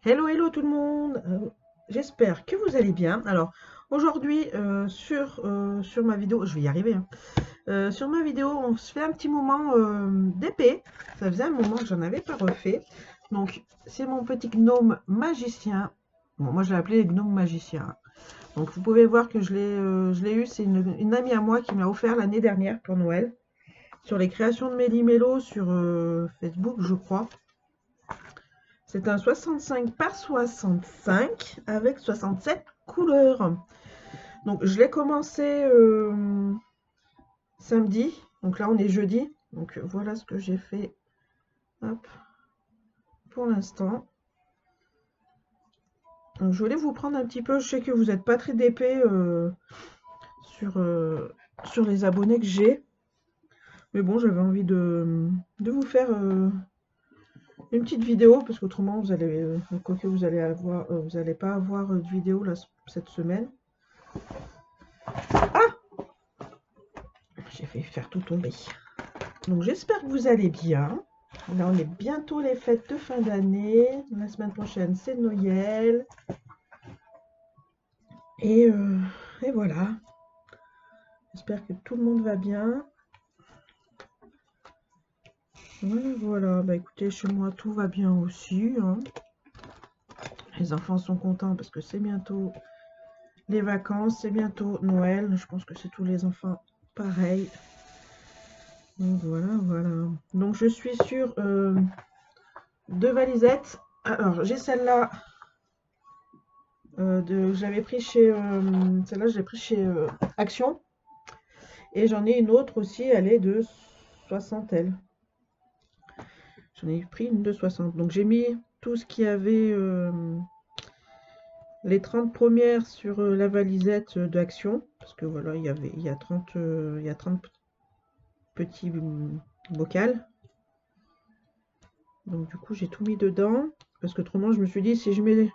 Hello, hello tout le monde. J'espère que vous allez bien. Alors aujourd'hui sur ma vidéo, je vais y arriver, hein. Sur ma vidéo, on se fait un petit moment d'épée. Ça faisait un moment que j'en avais pas refait. Donc c'est mon petit gnome magicien. Bon, moi je l'ai appelé gnome magicien. Donc vous pouvez voir que je l'ai eu. C'est une amie à moi qui me l'a offert l'année dernière pour Noël. Sur les créations de Méli-Mélo sur Facebook, je crois. C'est un 65 par 65 avec 67 couleurs. Donc je l'ai commencé samedi. Donc là on est jeudi. Donc voilà ce que j'ai fait. Hop, pour l'instant. Donc je voulais vous prendre un petit peu. Je sais que vous n'êtes pas très d'épée sur, sur les abonnés que j'ai. Mais bon, j'avais envie de vous faire une petite vidéo parce qu'autrement vous allez, quoique vous allez avoir, vous n'allez pas avoir de vidéo là, cette semaine. Ah, j'ai fait faire tout tomber. Donc j'espère que vous allez bien. Là on est bientôt les fêtes de fin d'année. La semaine prochaine c'est Noël. Et, euh, et voilà. J'espère que tout le monde va bien. Voilà, voilà. Bah écoutez, chez moi tout va bien aussi, hein. Les enfants sont contents parce que c'est bientôt les vacances, c'est bientôt Noël. Je pense que c'est tous les enfants pareil. Donc voilà, voilà. Donc je suis sur deux valisettes. Alors j'ai celle-là. J'avais pris chez celle-là, je l'ai pris chez Action, et j'en ai une autre aussi, elle est de 60 elle. J'en ai pris une de 60. Donc j'ai mis tout ce qu'il y avait, les 30 premières sur la valisette d'Action, parce que voilà, il y a 30 petits bocals. Donc du coup j'ai tout mis dedans, parce que autrement je me suis dit si je mets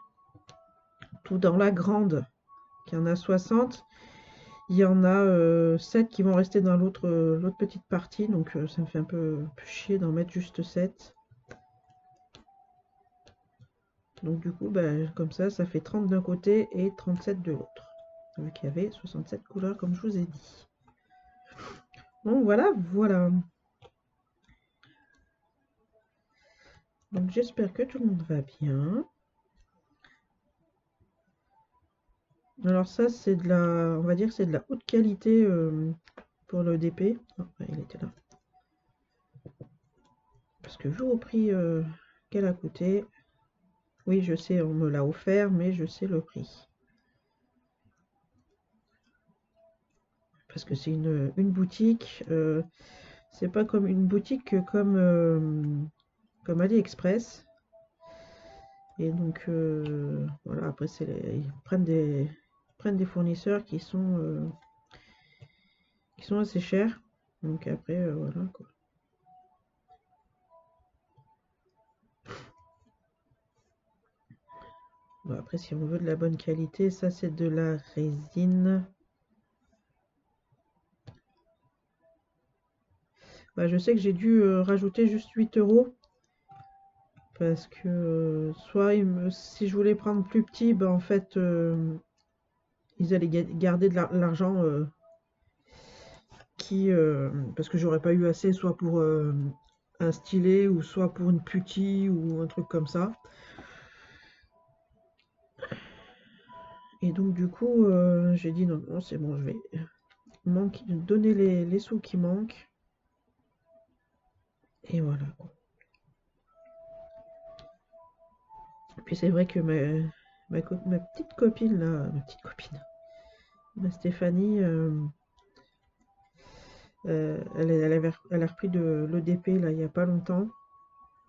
tout dans la grande, qui en a 60, il y en a 7 qui vont rester dans l'autre petite partie, donc ça me fait un peu chier d'en mettre juste 7. Donc du coup, bah, comme ça fait 30 d'un côté et 37 de l'autre. Vu qu'il y avait 67 couleurs, comme je vous ai dit. Donc voilà, voilà. Donc j'espère que tout le monde va bien. Alors ça, c'est de la, on va dire, c'est de la haute qualité pour le DP. Oh, il était là. Parce que vu au prix qu'elle a coûté, oui, je sais, on me l'a offert, mais je sais le prix. Parce que c'est une boutique, c'est pas comme une boutique comme AliExpress. Et donc voilà, après ils prennent des fournisseurs qui sont assez chers. Donc après voilà quoi. Bon, après si on veut de la bonne qualité, ça c'est de la résine. Bah, je sais que j'ai dû rajouter juste 8 euros. Parce que soit si je voulais prendre plus petit, bah en fait ils allaient garder de l'argent parce que j'aurais pas eu assez, soit pour un stylet, ou soit pour une putie ou un truc comme ça. Et donc du coup j'ai dit non, non c'est bon, je vais donner les sous qui manquent. Et voilà. Et puis c'est vrai que ma petite copine là, ma Stéphanie, elle a repris de l'EDP là il y a pas longtemps.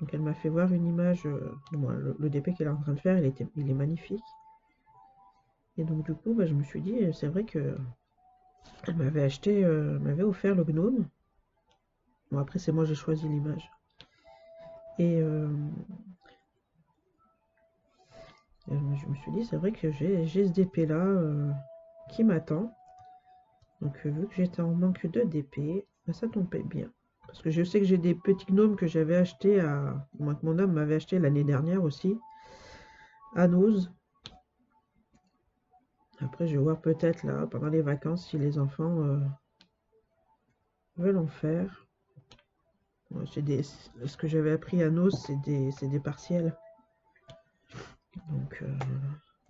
Donc elle m'a fait voir une image, bon, l'EDP qu'elle est en train de faire, il est magnifique. Et donc du coup, bah, je me suis dit, c'est vrai que elle m'avait offert le gnome. Bon après c'est moi j'ai choisi l'image. Et je me suis dit, c'est vrai que j'ai ce DP là qui m'attend. Donc vu que j'étais en manque de DP, bah, ça tombait bien. Parce que je sais que j'ai des petits gnomes que j'avais achetés que mon homme m'avait acheté l'année dernière aussi. à Nose. Après, je vais voir peut-être là, pendant les vacances, si les enfants veulent en faire. Ce que j'avais appris à Nose, c'est des partiels. Donc,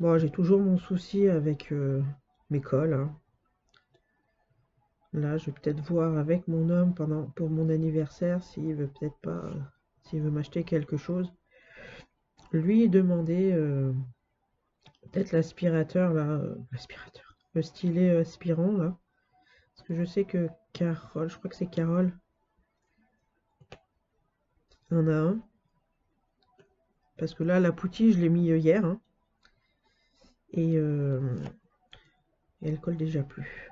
bon, j'ai toujours mon souci avec mes cols, hein. Là, je vais peut-être voir avec mon homme pour mon anniversaire s'il veut peut-être pas, s'il veut m'acheter quelque chose. Lui demander peut-être l'aspirateur là, l'aspirateur, le stylet aspirant là, parce que je sais que Carole, je crois que c'est Carole, en a un. Parce que là, la poutille, je l'ai mis hier, hein, et, elle colle déjà plus.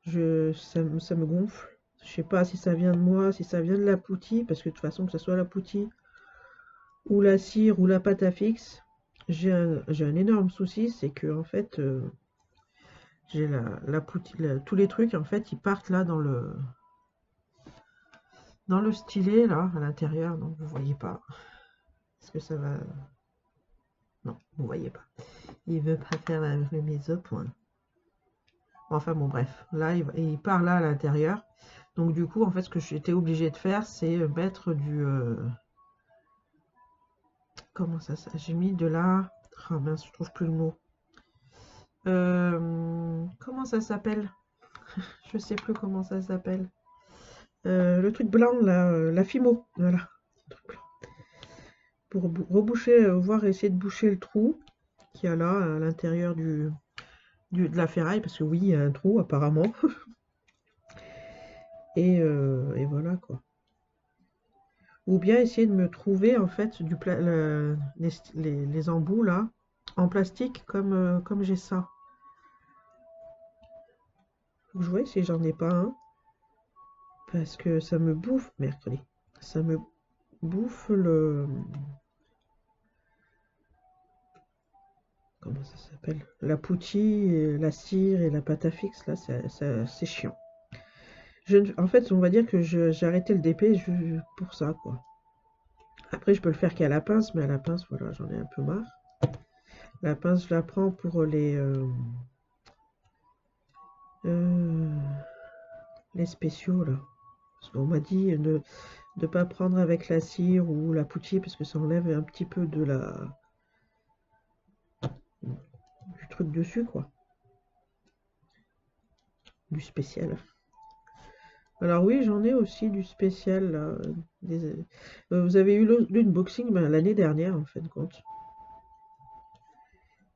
Ça me gonfle. Je sais pas si ça vient de moi, si ça vient de la poutille, parce que de toute façon, que ce soit la poutille ou la cire ou la pâte à fixe, j'ai un énorme souci, c'est que en fait, j'ai la poutille, tous les trucs en fait, ils partent là dans le stylet là à l'intérieur, donc vous voyez pas. Est-ce que ça va? Non, vous voyez pas. Il veut pas faire la mise au point. Enfin bon, bref, là il part là à l'intérieur. Donc du coup, en fait, ce que j'étais obligée de faire, c'est mettre du comment ça, j'ai mis de la, ah mince, je trouve plus le mot. Comment ça s'appelle? Je sais plus comment ça s'appelle. Le truc blanc là, la Fimo, voilà. Pour reboucher, voir essayer de boucher le trou qu'il y a là à l'intérieur de la ferraille, parce que oui, il y a un trou apparemment. Et voilà quoi. Ou bien essayer de me trouver en fait les embouts là en plastique comme j'ai ça. Faut que je vois si j'en ai pas un. Parce que ça me bouffe, mercredi. Ça me bouffe le. Comment ça s'appelle? La poutille, et la cire et la pâte à fixe là, c'est chiant. En fait, on va dire que j'ai arrêté le DP pour ça quoi. Après, je peux le faire qu'à la pince, mais à la pince, voilà, j'en ai un peu marre. La pince, je la prends pour euh, les spéciaux là. Parce qu'on m'a dit de ne pas prendre avec la cire ou la poutille parce que ça enlève un petit peu du truc dessus quoi. Du spécial. Alors oui, j'en ai aussi du spécial là. Vous avez eu l'unboxing l'année dernière en fin de compte.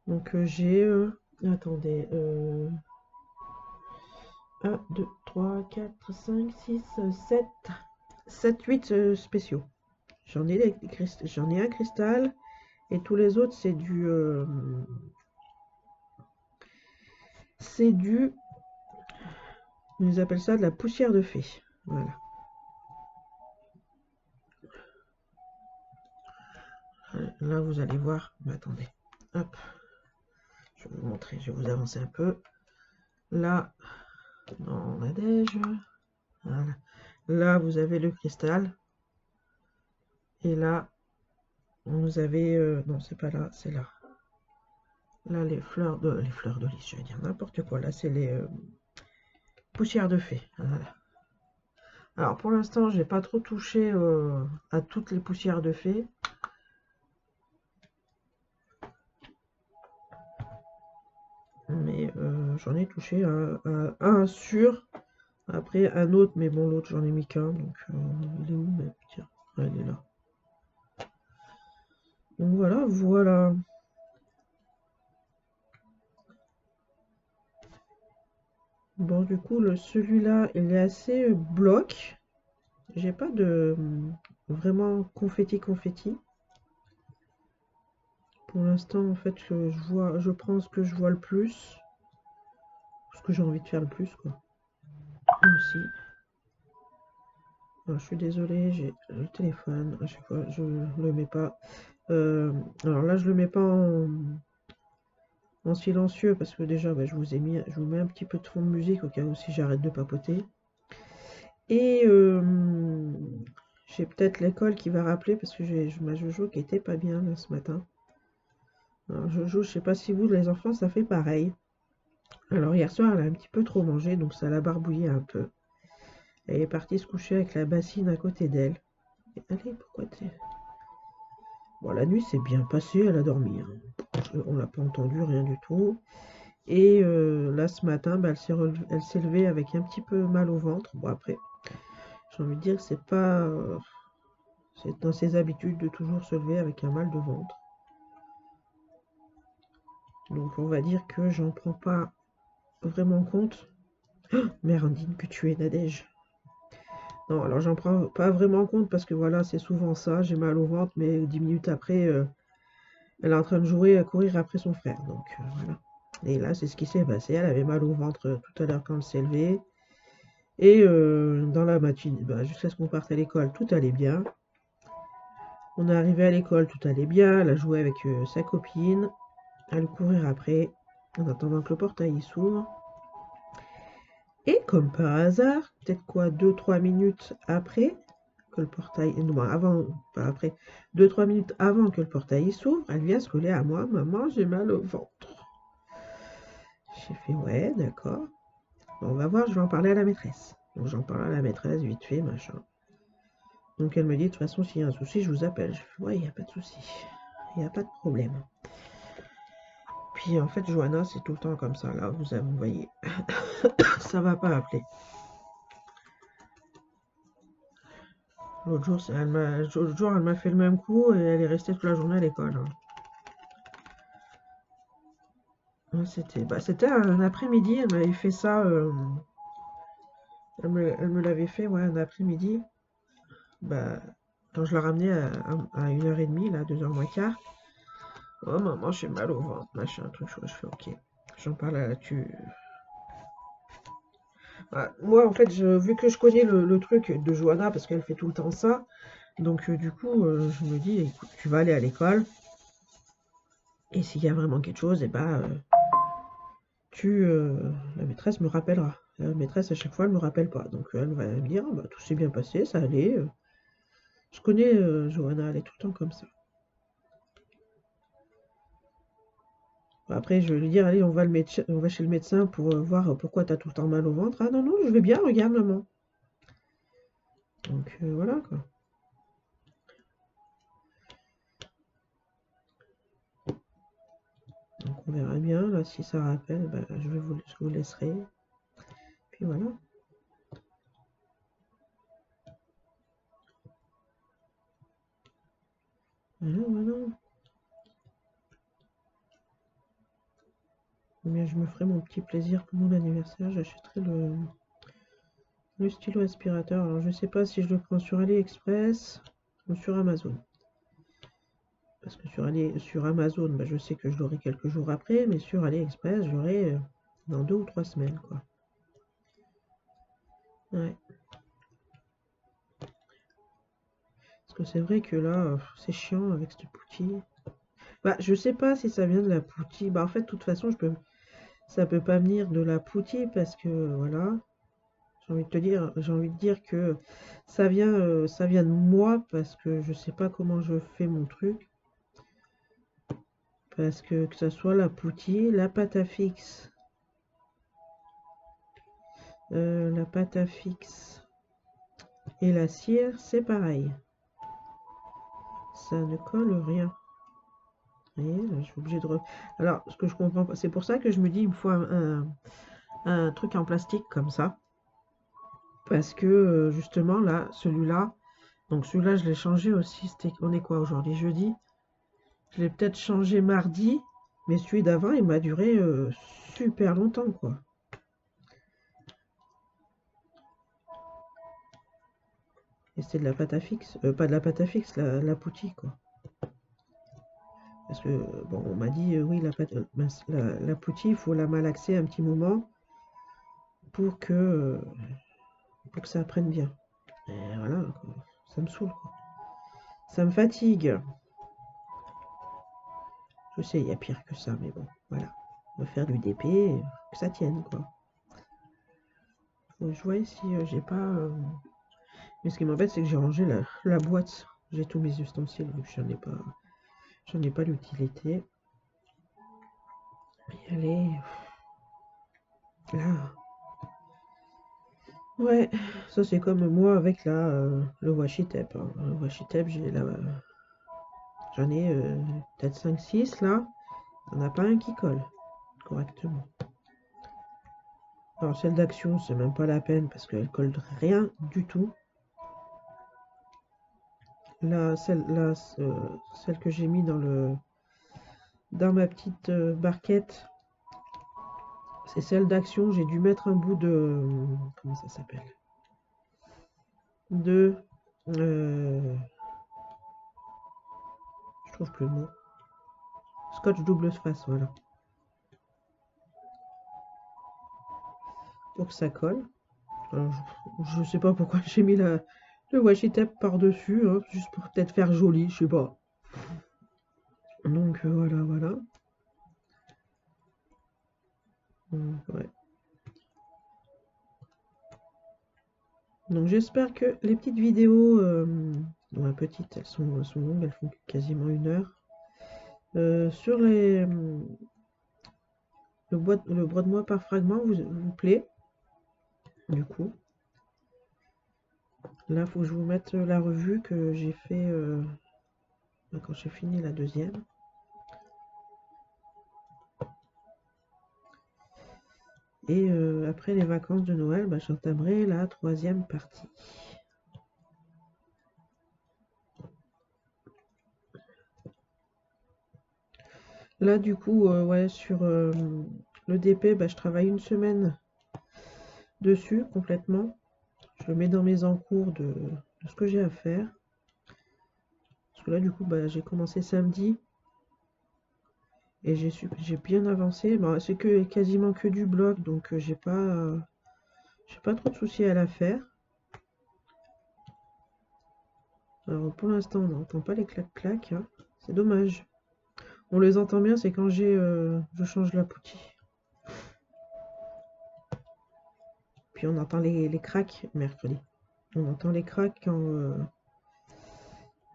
Donc j'ai attendez 1, 2, 3, 4, 5, 6, 7, 7, 8 spéciaux. J'en ai un cristal et tous les autres c'est du ils appellent ça de la poussière de fée. Voilà. Là vous allez voir. Mais attendez. Hop. Je vais vous montrer, je vais vous avancer un peu. Là, dans la dège. Voilà. Là, vous avez le cristal. Et là, vous avez... non, c'est pas là, c'est là. Là, les fleurs de lys, je vais dire n'importe quoi. Là, c'est les poussières de fée. Voilà. Alors, pour l'instant, j'ai pas trop touché à toutes les poussières de fée. Mais j'en ai touché à un sûr. Après, un autre, mais bon, l'autre, j'en ai mis qu'un. Donc, il est où? Mais, tiens, il est là. Donc voilà, voilà. Bon, du coup, celui-là, il est assez bloc. J'ai pas de vraiment confetti. Pour l'instant, en fait, je prends ce que je vois le plus. Ce que j'ai envie de faire le plus, quoi. Aussi. Alors, je suis désolée, j'ai le téléphone. À chaque fois, je le mets pas. Alors là, je le mets pas en silencieux parce que déjà, bah, je vous mets un petit peu de fond de musique au cas où si j'arrête de papoter. Et j'ai peut-être l'école qui va rappeler parce que j'ai ma Jojo qui était pas bien là, ce matin. Alors, Jojo, je sais pas si vous, les enfants, ça fait pareil. Alors hier soir, elle a un petit peu trop mangé, donc ça l'a barbouillé un peu. Elle est partie se coucher avec la bassine à côté d'elle. Allez, pourquoi t'es... Bon, la nuit s'est bien passée, elle a dormi, hein. On l'a pas entendu, rien du tout. Et là, ce matin, bah, elle s'est levée avec un petit peu mal au ventre. Bon, après, j'ai envie de dire que c'est pas... c'est dans ses habitudes de toujours se lever avec un mal de ventre. Donc on va dire que j'en prends pas vraiment compte. Mère indigne que tu es, Nadège. Non, alors j'en prends pas vraiment compte parce que voilà, c'est souvent ça. J'ai mal au ventre, mais 10 minutes après, elle est en train de jouer à courir après son frère. Donc voilà. Et là, c'est ce qui s'est passé. Elle avait mal au ventre tout à l'heure quand elle s'est levée. Et dans la matinée, bah, jusqu'à ce qu'on parte à l'école, tout allait bien. On est arrivé à l'école, tout allait bien. Elle a joué avec sa copine. Elle courir après, en attendant que le portail s'ouvre. Et comme par hasard, peut-être quoi, 2-3 minutes après que le portail, non, avant, pas après, 2-3 minutes avant que le portail s'ouvre, elle vient se coller à moi, maman, j'ai mal au ventre. J'ai fait, ouais, d'accord. Bon, on va voir, je vais en parler à la maîtresse. Donc j'en parle à la maîtresse, vite fait, machin. Donc elle me dit, de toute façon, s'il y a un souci, je vous appelle. Je fais, ouais, il n'y a pas de souci. Il n'y a pas de problème. Puis en fait, Johanna, c'est tout le temps comme ça, là, vous voyez. Ça va pas appeler. L'autre jour, elle m'a fait le même coup et elle est restée toute la journée à l'école, hein. C'était un après-midi, elle m'avait fait ça. Elle me l'avait fait, ouais, un après-midi. Bah, quand je la ramenais à 1h30, là, 2h moins quart. Oh maman, j'ai mal au ventre, machin, truc, je fais ok. J'en parle à tu. Bah, moi, en fait, vu que je connais le truc de Johanna, parce qu'elle fait tout le temps ça, donc du coup, je me dis, écoute, tu vas aller à l'école, et s'il y a vraiment quelque chose, et bah, la maîtresse me rappellera. La maîtresse, à chaque fois, elle me rappelle pas. Donc, elle va me dire, ah, bah, tout s'est bien passé, ça allait. Je connais Johanna, elle est tout le temps comme ça. Après, je vais lui dire, allez, on va chez le médecin pour voir pourquoi tu as tout le temps mal au ventre. Ah non, non, je vais bien, regarde, maman. Donc, voilà, quoi. Donc, on verra bien. Là, si ça rappelle, bah, je vous laisserai. Puis voilà. Voilà, voilà. Mais je me ferai mon petit plaisir pour mon anniversaire. J'achèterai le stylo aspirateur. Alors, je sais pas si je le prends sur AliExpress ou sur Amazon. Parce que sur Amazon, bah, je sais que je l'aurai quelques jours après, mais sur AliExpress, j'aurai dans 2 ou 3 semaines, quoi. Ouais. Parce que c'est vrai que là, c'est chiant avec cette poutille. Bah, je sais pas si ça vient de la poutille. Bah, en fait, de toute façon, ça peut pas venir de la poutille parce que, voilà, j'ai envie de dire que ça vient de moi parce que je sais pas comment je fais mon truc. Parce que ça soit la poutille, la pâte à fixe et la cire, c'est pareil. Ça ne colle rien. Vous voyez, là, je suis obligée de... Alors, ce que je comprends pas, c'est pour ça que je me dis, il me faut un truc en plastique comme ça. Parce que, justement, là, celui-là, donc celui-là, je l'ai changé aussi. On est quoi aujourd'hui? Jeudi? Je l'ai peut-être changé mardi, mais celui d'avant, il m'a duré super longtemps, quoi. Et c'était de la pâte à fixe. Pas de la pâte à fixe, la poutille, quoi. Parce que, bon, on m'a dit, oui, la poutille, il faut la malaxer un petit moment pour que ça prenne bien. Et voilà, quoi. Ça me saoule, quoi. Ça me fatigue. Je sais, il y a pire que ça, mais bon, voilà. On va faire du DP, que ça tienne, quoi. Je vois ici, j'ai pas... Mais ce qui m'embête, c'est que j'ai rangé la boîte. J'ai tous mes ustensiles, vu que j'en ai pas l'utilité. Y aller. Là. Ouais, ça c'est comme moi avec le washi tape, hein. Le washi tape, j'en ai peut-être 5-6 là. Il n'y en a pas un qui colle correctement. Alors celle d'Action, c'est même pas la peine parce qu'elle colle rien du tout. Là, celle que j'ai mis dans ma petite barquette, c'est celle d'Action. J'ai dû mettre un bout de, comment ça s'appelle? De, je trouve plus le mot. Scotch double face, voilà. Pour que ça colle. Alors, je sais pas pourquoi j'ai mis le washi tape par-dessus, hein, juste pour peut-être faire joli, je sais pas. Donc voilà, voilà. Ouais. Donc j'espère que les petites vidéos, ouais, petites, elles sont longues, elles font quasiment 1 heure. Sur le brode-moi par fragment vous plaît. Du coup, là, faut que je vous mette la revue que j'ai fait quand j'ai fini la deuxième. Et après les vacances de Noël, bah, j'entamerai la 3e partie. Là, du coup, ouais, sur le DP, bah, je travaille 1 semaine dessus complètement. Je le mets dans mes encours de ce que j'ai à faire. Parce que là, du coup, bah, j'ai commencé samedi et j'ai bien avancé. Bah, c'est quasiment que du bloc, donc j'ai pas trop de soucis à la faire. Alors pour l'instant, on n'entend pas les clac-clac, hein. C'est dommage. On les entend bien, c'est quand je change la poutie. Puis on entend les cracks mercredi. On entend les cracks quand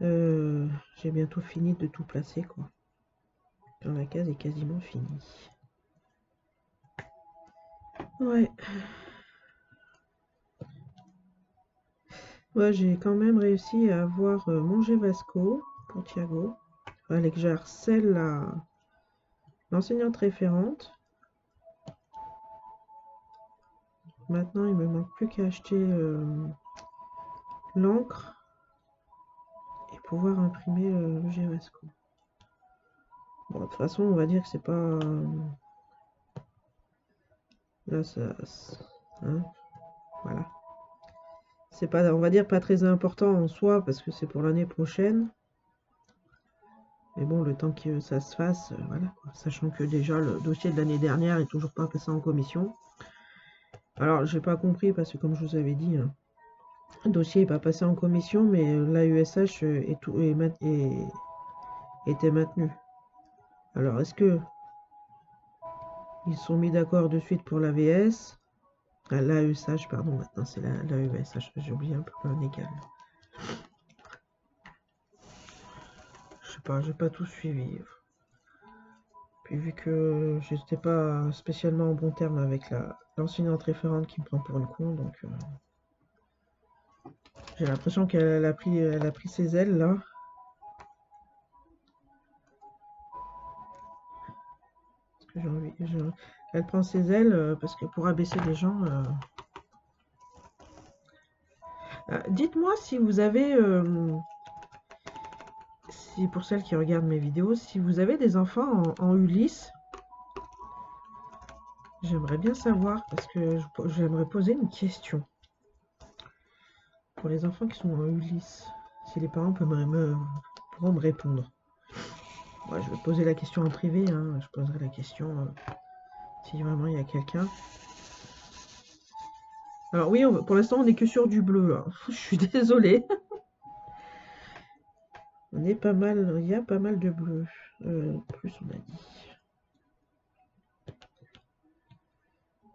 j'ai bientôt fini de tout placer, quoi. Quand la case est quasiment finie. Ouais. Ouais, j'ai quand même réussi à avoir mangé Vasco pour Thiago. Il fallait que j'harcèle l'enseignante référente. Maintenant, il me manque plus qu'à acheter l'encre et pouvoir imprimer le Gvasco. Bon, de toute façon, on va dire que c'est pas... là, hein, voilà. C'est pas, on va dire, pas très important en soi parce que c'est pour l'année prochaine. Mais bon, le temps que ça se fasse, voilà, quoi. Sachant que déjà le dossier de l'année dernière est toujours pas passé en commission. Alors, j'ai pas compris parce que comme je vous avais dit, hein, le dossier n'est pas passé en commission, mais l'AESH était maintenu. Alors, est-ce que ils sont mis d'accord de suite pour l'AVS? L'AESH, pardon, maintenant c'est l'AESH, j'ai oublié un peu un égal. Je sais pas, j'ai pas tout suivi. Puis vu que j'étais pas spécialement en bon terme avec l'enseignante référente qui me prend pour une con, donc j'ai l'impression qu'elle a pris ses ailes là. Parce que elle prend ses ailes parce que pour abaisser les gens. Dites-moi si vous avez, si pour celles qui regardent mes vidéos, si vous avez des enfants en Ulysse. J'aimerais bien savoir parce que j'aimerais poser une question. Pour les enfants qui sont en Ulysse, si les parents pourront me répondre. Ouais, je vais poser la question en privé, hein. Je poserai la question si vraiment il y a quelqu'un. Alors oui, pour l'instant on n'est que sur du bleu, hein. Je suis désolée. On est pas mal, il y a pas mal de bleu. Plus on a dit.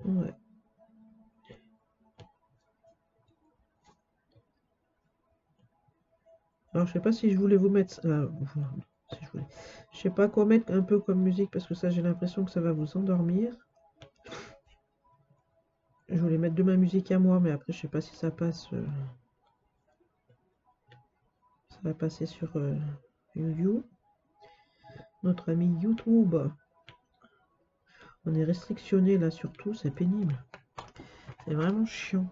Ouais. Alors je sais pas si je voulais vous mettre. Je sais pas quoi mettre un peu comme musique parce que ça j'ai l'impression que ça va vous endormir. Je voulais mettre de ma musique à moi, mais après je sais pas si ça passe. Ça va passer sur YouTube. Notre ami YouTube. On est restrictionné là surtout, c'est pénible. C'est vraiment chiant.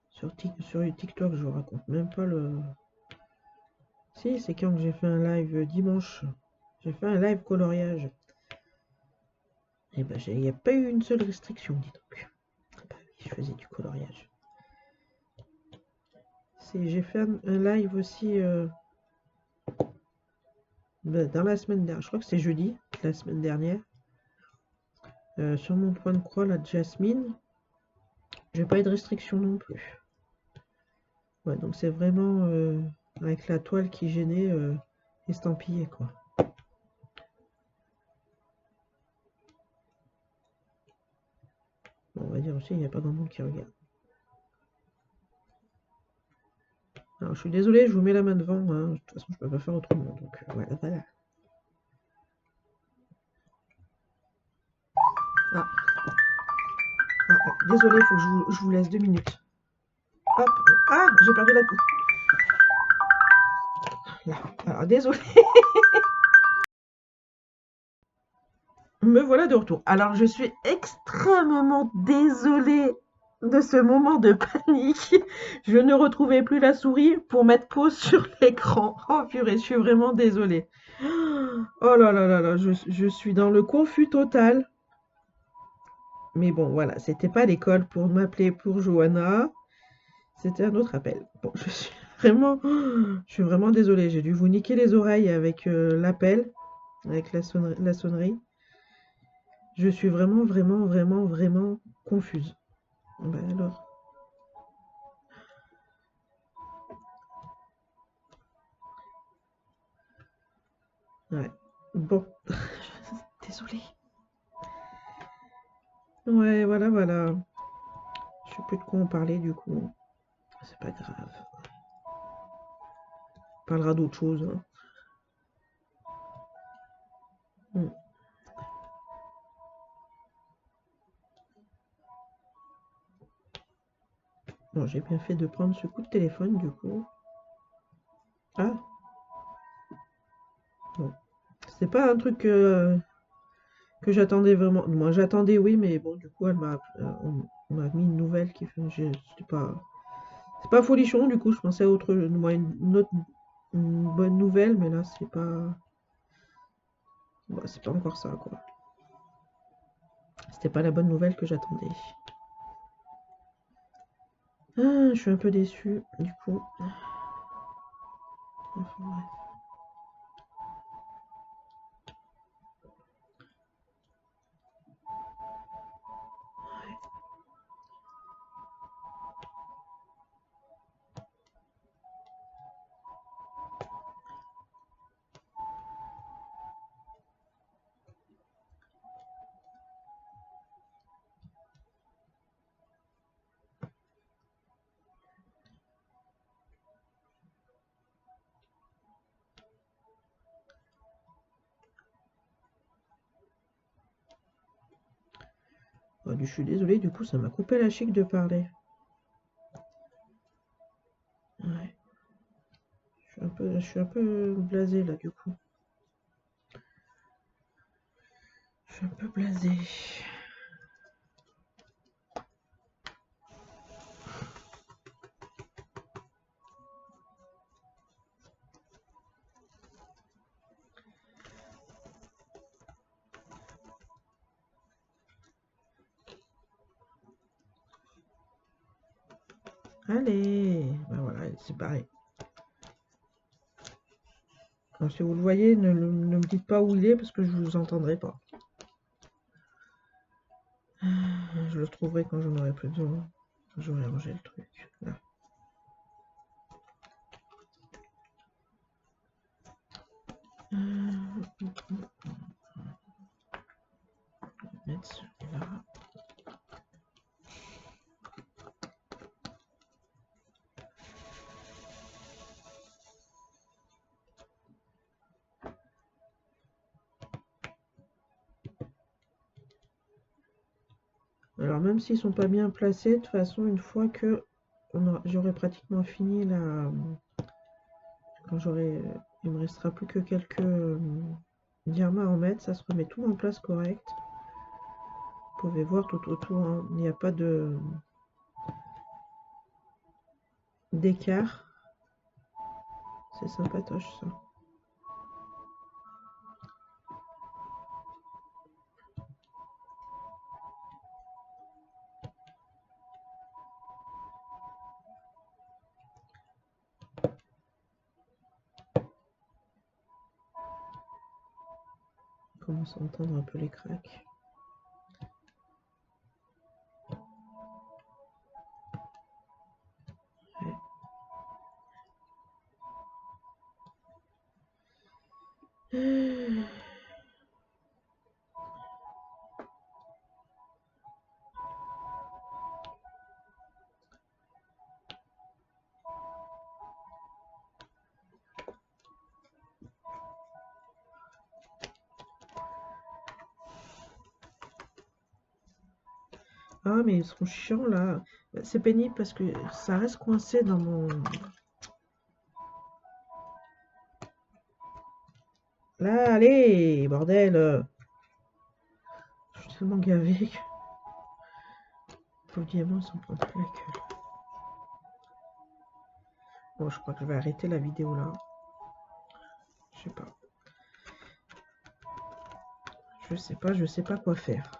Sur TikTok, je vous raconte même pas le. Si, c'est quand que j'ai fait un live dimanche. J'ai fait un live coloriage. Et ben, il n'y a pas eu une seule restriction, dis donc. Bah oui, je faisais du coloriage. J'ai fait un live aussi dans la semaine dernière. Je crois que c'est jeudi, la semaine dernière. Sur mon point de croix, la Jasmine. J'ai pas eu de restriction non plus. Ouais, donc c'est vraiment avec la toile qui gênait estampillé, quoi. Bon, on va dire aussi, il n'y a pas grand monde qui regarde. Alors, je suis désolée, je vous mets la main devant. Hein. De toute façon, je peux pas faire autrement. Donc, voilà, voilà. Ah, désolée, il faut que je vous laisse 2 minutes. Hop. Ah, j'ai perdu la... Là. Alors, désolée. Me voilà de retour. Alors, je suis extrêmement désolée de ce moment de panique. Je ne retrouvais plus la souris pour mettre pause sur l'écran. Oh purée, je suis vraiment désolée. Oh là là là là, je suis dans le confus total. Mais bon, voilà, c'était pas l'école pour m'appeler pour Johanna. C'était un autre appel. Bon, je suis vraiment désolée. J'ai dû vous niquer les oreilles avec l'appel, avec la sonnerie. Je suis vraiment, vraiment, vraiment, vraiment confuse. Ben alors. Ouais. Bon. Désolée. Ouais, voilà, voilà. Je sais plus de quoi on parlait du coup. C'est pas grave. On parlera d'autre chose. Hein. Hmm. Bon, j'ai bien fait de prendre ce coup de téléphone du coup. Ah, bon. C'est pas un truc que j'attendais vraiment. Moi, j'attendais, oui, mais bon, du coup, on m'a mis une nouvelle qui fait. C'est pas folichon, du coup, je pensais à une bonne nouvelle, mais là, c'est pas. Bah, c'est pas encore ça, quoi. C'était pas la bonne nouvelle que j'attendais. Ah, je suis un peu déçue, du coup. Enfin, bref. Oh, je suis désolée, du coup, ça m'a coupé la chic de parler. Ouais. Je suis un peu blasée là, du coup. Je suis un peu blasée. Allez, ben voilà, c'est pareil. Alors, si vous le voyez, ne me dites pas où il est parce que je vous entendrai pas. Je le trouverai quand j'en aurai plus besoin. J'aurai rangé le truc. Là. Mettre celui-là. Alors même s'ils sont pas bien placés, de toute façon, une fois que j'aurai pratiquement fini la... Quand j'aurai... Il me restera plus que quelques diamants à en mettre, ça se remet tout en place correct. Vous pouvez voir tout autour, hein, il n'y a pas de d'écart. C'est sympatoche ça. On commence à entendre un peu les craques. Ouais. Ah, mais ils sont chiants là. C'est pénible parce que ça reste coincé dans mon... Là, allez, bordel. Je suis tellement gavé que... Pauvre diamant, ils s'en prennent plein la gueule. Bon, je crois que je vais arrêter la vidéo là. Je sais pas. Je sais pas quoi faire.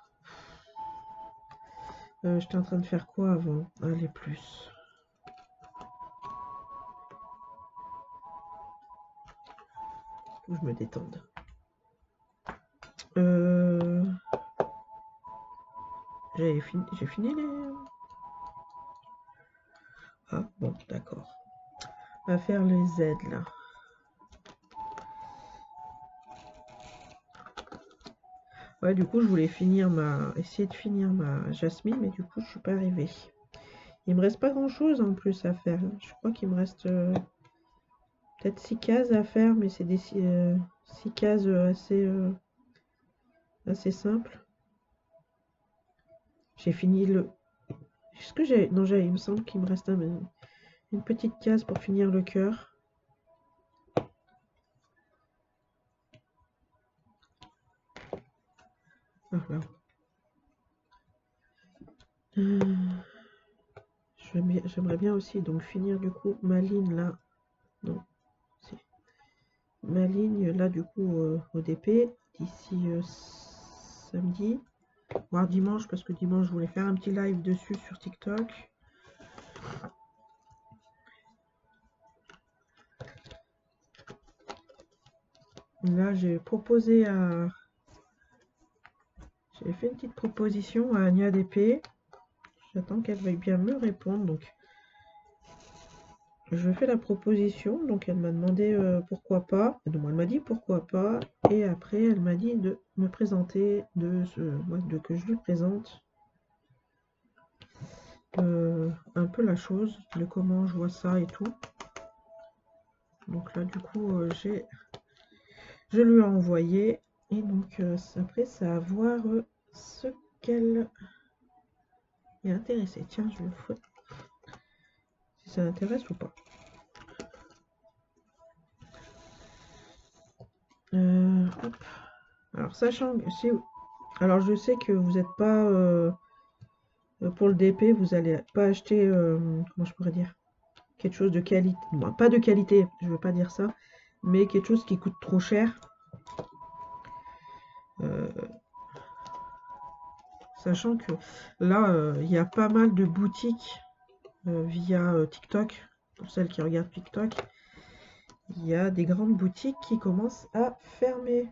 J'étais en train de faire quoi avant? Allez, plus. Faut que je me détende. J'ai fini les... Ah, bon, d'accord. On va faire les Z, là. Ouais, du coup, je voulais essayer de finir ma Jasmine, mais du coup, je suis pas arrivée. Il me reste pas grand-chose en plus à faire. Je crois qu'il me reste peut-être 6 cases à faire, mais c'est des 6 cases assez simples. J'ai fini le... Est-ce que j'ai... Non, il me semble qu'il me reste une petite case pour finir le cœur. Voilà. J'aimerais bien aussi donc finir du coup ma ligne là. Non, si. Ma ligne là du coup au DP d'ici samedi, voire dimanche, parce que dimanche je voulais faire un petit live dessus sur TikTok. Là j'ai proposé à... J'ai fait une petite proposition à Ania DP. J'attends qu'elle veuille bien me répondre. Donc je fais la proposition. Donc elle m'a demandé pourquoi pas. Donc elle m'a dit pourquoi pas. Et après elle m'a dit de me présenter, que je lui présente un peu la chose, de comment je vois ça et tout. Donc là du coup je lui ai envoyé. Et donc après ça à voir ce qu'elle est intéressée. Tiens, je vais foutre si ça l'intéresse ou pas. Hop. Alors sachant que si... Alors je sais que vous n'êtes pas pour le DP, vous n'allez pas acheter, comment je pourrais dire, quelque chose de qualité, bon, pas de qualité, je veux pas dire ça, mais quelque chose qui coûte trop cher. Sachant que là, il y a pas mal de boutiques via TikTok, pour celles qui regardent TikTok, il y a des grandes boutiques qui commencent à fermer.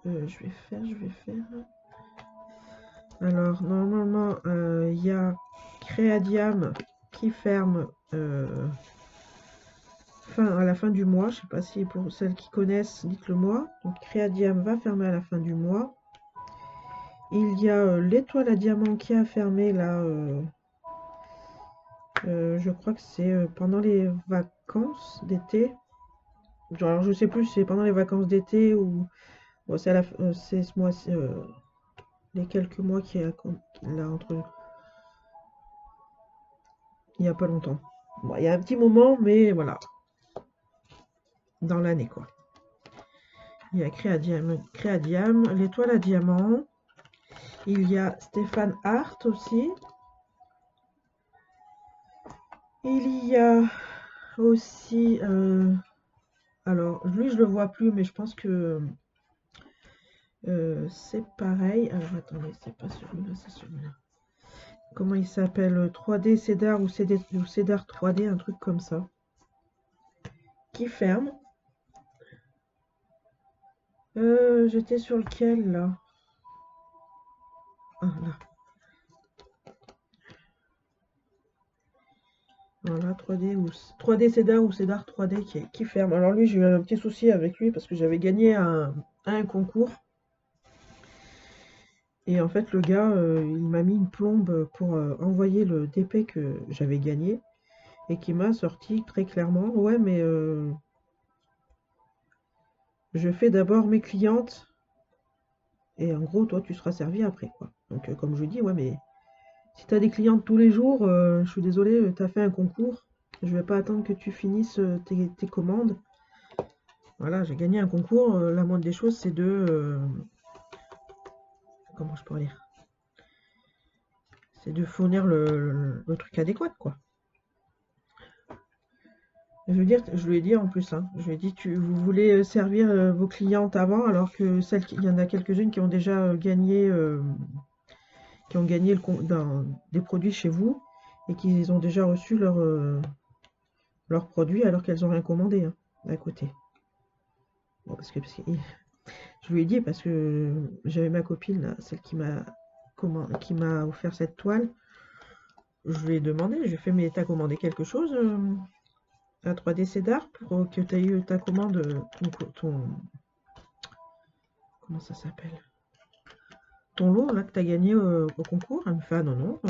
Je vais faire. Alors, normalement, il y a Créadiam qui ferme à la fin du mois. Je ne sais pas si pour celles qui connaissent, dites-le moi. Donc, Créadiam va fermer à la fin du mois. Il y a l'Étoile à diamant qui a fermé là. Je crois que c'est pendant les vacances d'été. Alors, je sais plus si c'est pendant les vacances d'été ou bon, c'est ce mois-ci. les quelques mois qu'il a entre... Il n'y a pas longtemps. Bon, il y a un petit moment, mais voilà, dans l'année, quoi. Il y a Créadiam, l'étoile à diamant. Il y a Stéphane Hart aussi. Il y a aussi... alors, lui, je le vois plus, mais je pense que c'est pareil. Alors, attendez, c'est pas celui-là, c'est celui-là. Comment il s'appelle? 3D Cédar ou Cédar 3D, un truc comme ça. Qui ferme. J'étais sur lequel, là? Ah, là. Voilà, 3D Cédar ou Cédar 3D qui ferme. Alors lui, j'ai eu un petit souci avec lui parce que j'avais gagné un concours. Et en fait, le gars, il m'a mis une plombe pour envoyer le DP que j'avais gagné. Et qui m'a sorti très clairement, ouais, mais je fais d'abord mes clientes. Et en gros, toi, tu seras servi après, quoi. Donc, comme je dis, ouais, mais si tu as des clientes tous les jours, je suis désolée, tu as fait un concours. Je vais pas attendre que tu finisses tes commandes. Voilà, j'ai gagné un concours. La moindre des choses, c'est de... comment je pourrais dire? C'est de fournir le truc adéquat, quoi. Je veux dire, je lui ai dit en plus, hein, je lui ai dit, vous voulez servir vos clientes avant, alors que il y en a quelques-unes qui ont déjà gagné, des produits chez vous, et qui ont déjà reçu leurs produits alors qu'elles n'ont rien commandé, hein, à côté. Bon, je lui ai dit parce que j'avais ma copine, là, celle qui m'a offert cette toile. Je lui ai demandé, je lui ai fait, mais t'as commandé quelque chose à 3D Cédar pour que tu aies eu ta commande, comment ça s'appelle? Ton lot là que tu as gagné au concours? Elle me fait, ah non, non,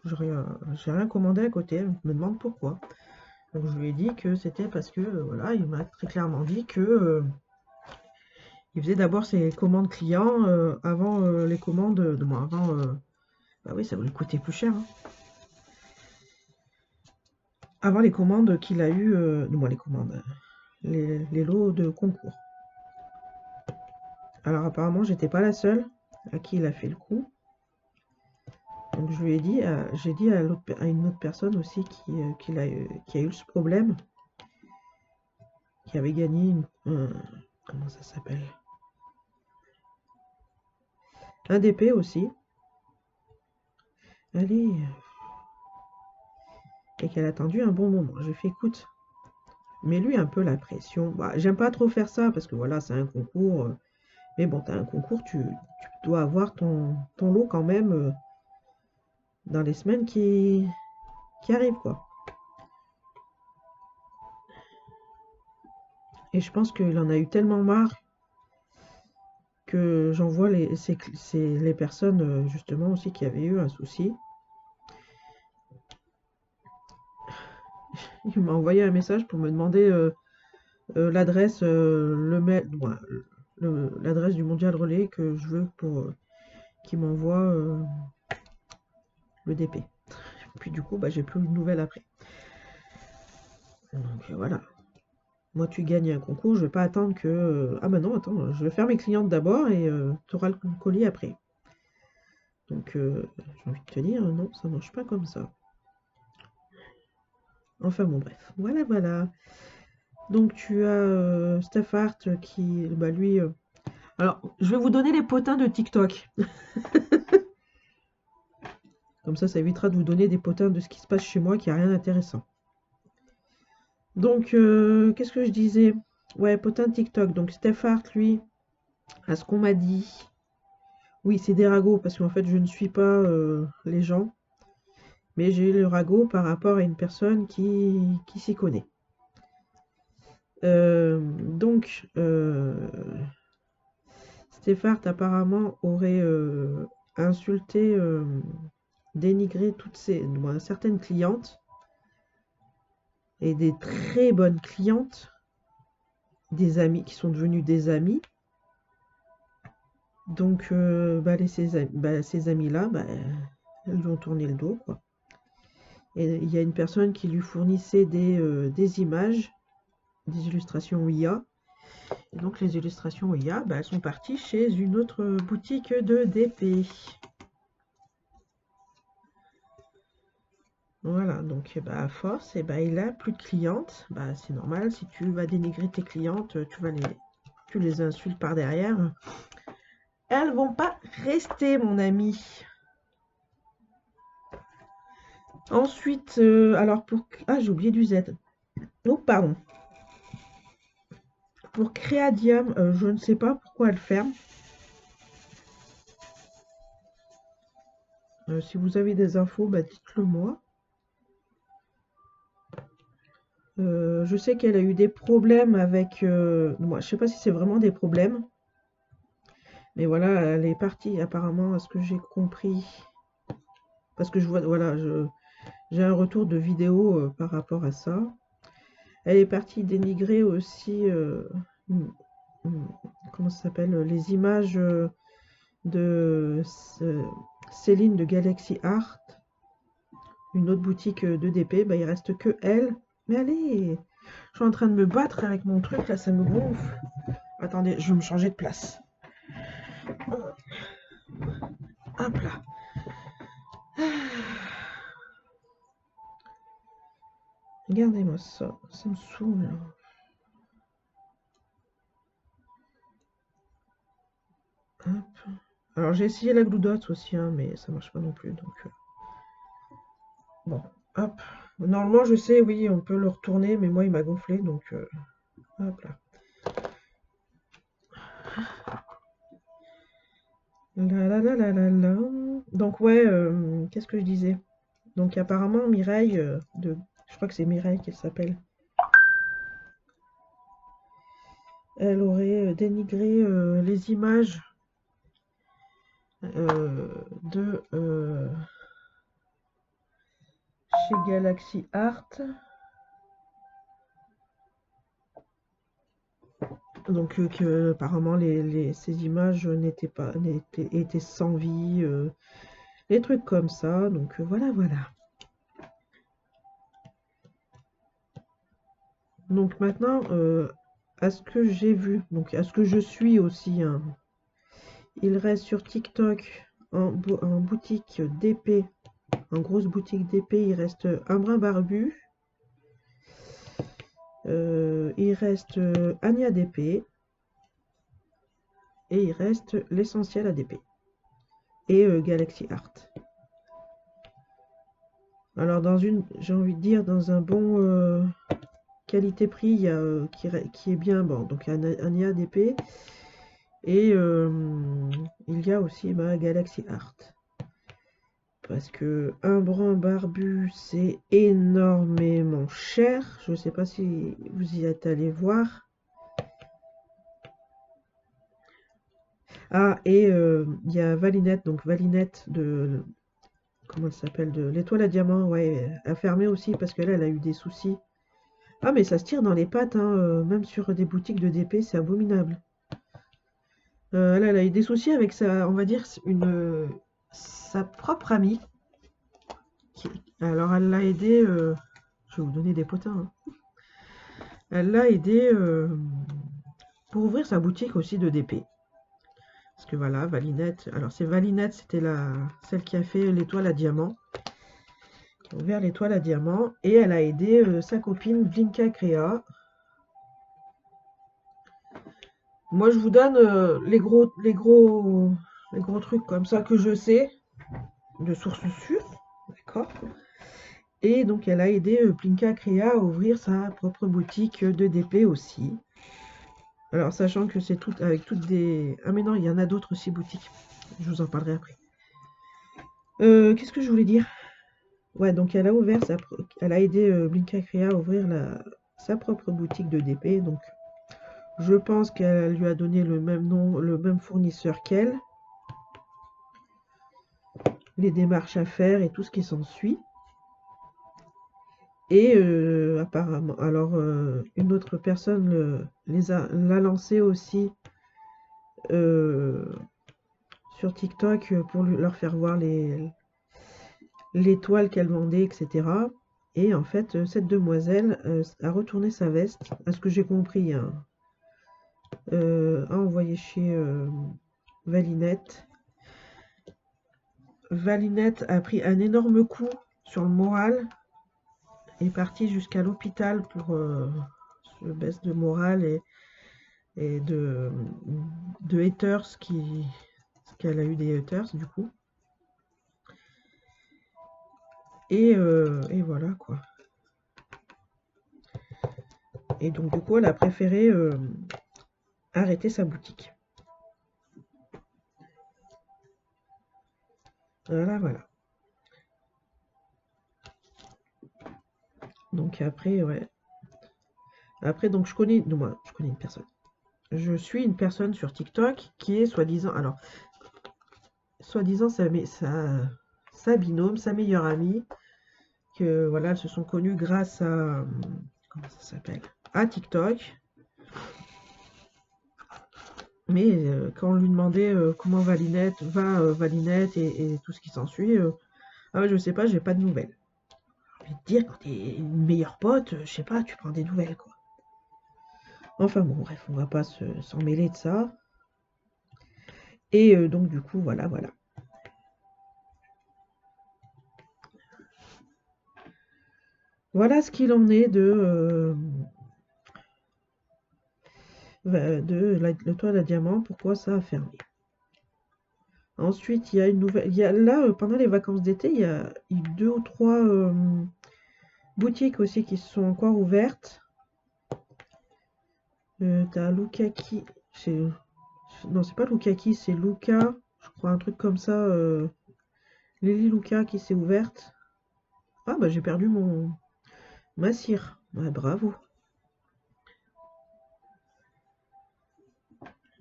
j'ai rien commandé à côté. Elle me demande pourquoi. Donc je lui ai dit que c'était parce que, voilà, il m'a très clairement dit que il faisait d'abord ses commandes clients avant les commandes de moi. Avant, bah oui, ça va lui coûter plus cher, hein. Avant les commandes qu'il a eues, de moi les commandes, les lots de concours. Alors apparemment, j'étais pas la seule à qui il a fait le coup. Donc je lui ai dit, j'ai dit à une autre personne aussi qui a eu ce problème, qui avait gagné comment ça s'appelle? Un DP aussi. Allez. Et qu'elle a attendu un bon moment. J'ai fait, écoute, mets-lui un peu la pression. Bah, j'aime pas trop faire ça parce que voilà, c'est un concours. Mais bon, t'as un concours, tu dois avoir ton lot quand même dans les semaines qui arrivent, quoi. Et je pense qu'il en a eu tellement marre que j'envoie les personnes justement aussi qui avaient eu un souci. Il m'a envoyé un message pour me demander l'adresse, l'adresse du mondial relais que je veux pour qu'il m'envoie le DP. Puis du coup, bah, j'ai plus de nouvelles après. Donc voilà. Moi, tu gagnes un concours, je vais pas attendre que... ah bah non, attends, je vais faire mes clientes d'abord et tu auras le colis après. Donc, j'ai envie de te dire, non, ça marche pas comme ça. Enfin bon, bref. Voilà, voilà. Donc, tu as Steph Hart qui, bah lui... alors, je vais vous donner les potins de TikTok. Comme ça évitera de vous donner des potins de ce qui se passe chez moi qui a rien d'intéressant. Donc, qu'est-ce que je disais? Ouais, potin de TikTok. Donc, Steph Hart, lui, à ce qu'on m'a dit... Oui, c'est des ragots, parce qu'en fait, je ne suis pas les gens. Mais j'ai eu le ragot par rapport à une personne qui s'y connaît. Donc, Stéphane apparemment aurait insulté, dénigré certaines clientes et des très bonnes clientes, des amis qui sont devenus des amis. Donc, ces amis-là, elles lui ont tourné le dos, quoi. Et il y a une personne qui lui fournissait des images, des illustrations IA. Et donc, les illustrations IA, elles sont parties chez une autre boutique de DP. Voilà, donc à force, il a plus de clientes. C'est normal, si tu vas dénigrer tes clientes, tu les insultes par derrière. Elles vont pas rester, mon ami. Ensuite, alors ah, j'ai oublié du Z. Oh, pardon. Pour Créadium, je ne sais pas pourquoi elle ferme. Si vous avez des infos, dites-le moi. Je sais qu'elle a eu des problèmes avec... moi, je sais pas si c'est vraiment des problèmes. Mais voilà, elle est partie apparemment, à ce que j'ai compris. Parce que je vois, voilà, j'ai un retour de vidéo par rapport à ça. Elle est partie dénigrer aussi, mm, mm, comment ça s'appelle, les images de Céline de Galaxy Art, une autre boutique de DP. Il reste que elle. Mais allez, je suis en train de me battre avec mon truc, là, ça me gonfle. Attendez, je vais me changer de place. Hop là. Regardez-moi ça, ça me saoule. Hop. Alors j'ai essayé la Glue Dots aussi, hein, mais ça marche pas non plus. Donc bon, hop. Normalement je sais, oui, on peut le retourner, mais moi il m'a gonflé, donc hop là. La la la la la la. Donc ouais, qu'est-ce que je disais? Donc apparemment Mireille, je crois que c'est Mireille qu'elle s'appelle. Elle aurait dénigré les images de chez Galaxy Art. Donc que apparemment ces images étaient sans vie, des trucs comme ça. Donc voilà, voilà. Donc maintenant, à ce que j'ai vu, donc à ce que je suis aussi, hein, il reste sur TikTok en boutique DP, en grosse boutique DP, il reste un brin barbu. Il reste Anya DP et il reste l'essentiel ADP et Galaxy Art. Alors j'ai envie de dire, dans un bon qualité-prix, il y a qui est bien, bon, donc Anya ADP et il y a aussi Galaxy Art. Parce que un brun barbu, c'est énormément cher. Je ne sais pas si vous y êtes allé voir. Ah, et il y a Valinette, donc Valinette de... Comment elle s'appelle? De l'étoile à diamant, ouais, a fermé aussi parce que là, elle a eu des soucis. Ah, mais ça se tire dans les pattes, hein, même sur des boutiques de DP, c'est abominable. Là, elle a eu des soucis avec on va dire, sa propre amie. Alors, elle l'a aidé, je vais vous donner des potins, hein. Elle l'a aidé pour ouvrir sa boutique aussi de DP. Parce que voilà, Valinette, alors c'est Valinette, c'était celle qui a fait l'étoile à diamant. Qui a ouvert l'étoile à diamant. Et elle a aidé sa copine Blinka Crea. Moi, je vous donne les gros trucs comme ça que je sais, de sources sûres, d'accord? Et donc, elle a aidé Blinka Crea à ouvrir sa propre boutique de DP aussi. Alors, sachant que c'est tout avec toutes des... Ah mais non, il y en a d'autres aussi boutiques. Je vous en parlerai après. Qu'est-ce que je voulais dire? Ouais, donc elle a aidé Blinka Crea à ouvrir sa propre boutique de DP. Donc, je pense qu'elle lui a donné le même nom, le même fournisseur qu'elle. Les démarches à faire et tout ce qui s'ensuit. Et apparemment, alors une autre personne l'a lancé aussi sur TikTok pour leur faire voir les toiles qu'elle vendait, etc. Et en fait, cette demoiselle a retourné sa veste, à ce que j'ai compris, hein, a envoyé chez Valinette. Valinette a pris un énorme coup sur le moral, est partie jusqu'à l'hôpital pour ce baisse de morale et de haters qu'elle a eu des haters du coup. Et voilà quoi. Et donc du coup elle a préféré arrêter sa boutique. Voilà, voilà. Donc après, ouais. Après, donc je connais, non, moi, je connais une personne. Je suis une personne sur TikTok qui est soi-disant, alors, soi-disant sa binôme, sa meilleure amie, que voilà, elles se sont connues grâce à, comment ça s'appelle, à TikTok. Mais quand on lui demandait comment Valinette va, Valinette et tout ce qui s'ensuit, ah ouais, je sais pas, j'ai pas de nouvelles. J'ai envie de dire, quand t'es une meilleure pote, je sais pas, tu prends des nouvelles, quoi. Enfin bon, bref, on va pas s'en mêler de ça. Et donc du coup, voilà, voilà. Voilà ce qu'il en est le toit à la diamant, pourquoi ça a fermé. Ensuite, il y a une nouvelle. Il y a là, pendant les vacances d'été, il y a eu 2 ou 3 boutiques aussi qui sont encore ouvertes. T'as Lukaki. Non, c'est pas Lukaki, c'est Luca. Je crois un truc comme ça. Lily Luca qui s'est ouverte. Ah bah j'ai perdu ma cire. Ouais, bravo.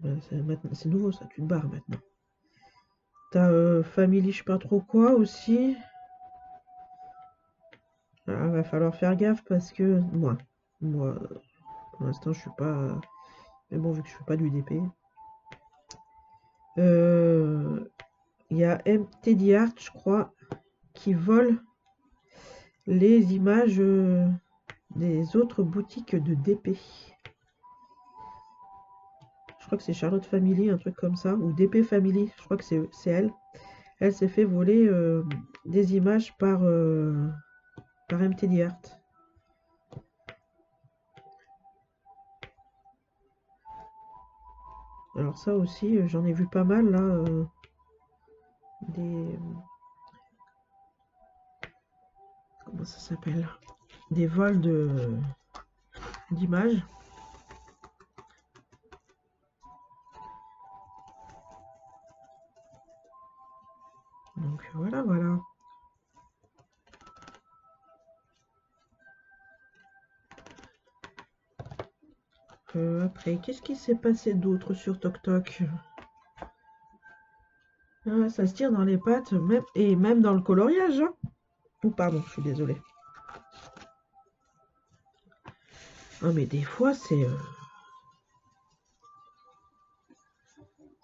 Bah, c'est nouveau ça, tu te barres maintenant. T'as Family je sais pas trop quoi aussi. Ah, va falloir faire gaffe parce que moi pour l'instant je suis pas. Mais bon, vu que je fais pas du DP. Il y a MTD Art, je crois, qui vole les images des autres boutiques de DP. Je crois que c'est Charlotte Family, un truc comme ça, ou DP Family, je crois que c'est elle. Elle s'est fait voler des images par MTD Art. Alors ça aussi, j'en ai vu pas mal là. Comment ça s'appelle? Des vols d'images. Donc voilà, voilà. Après, qu'est-ce qui s'est passé d'autre sur TokTok? Ah, ça se tire dans les pattes, et même dans le coloriage. Hein. Oh, pardon, je suis désolée. Ah, mais des fois, c'est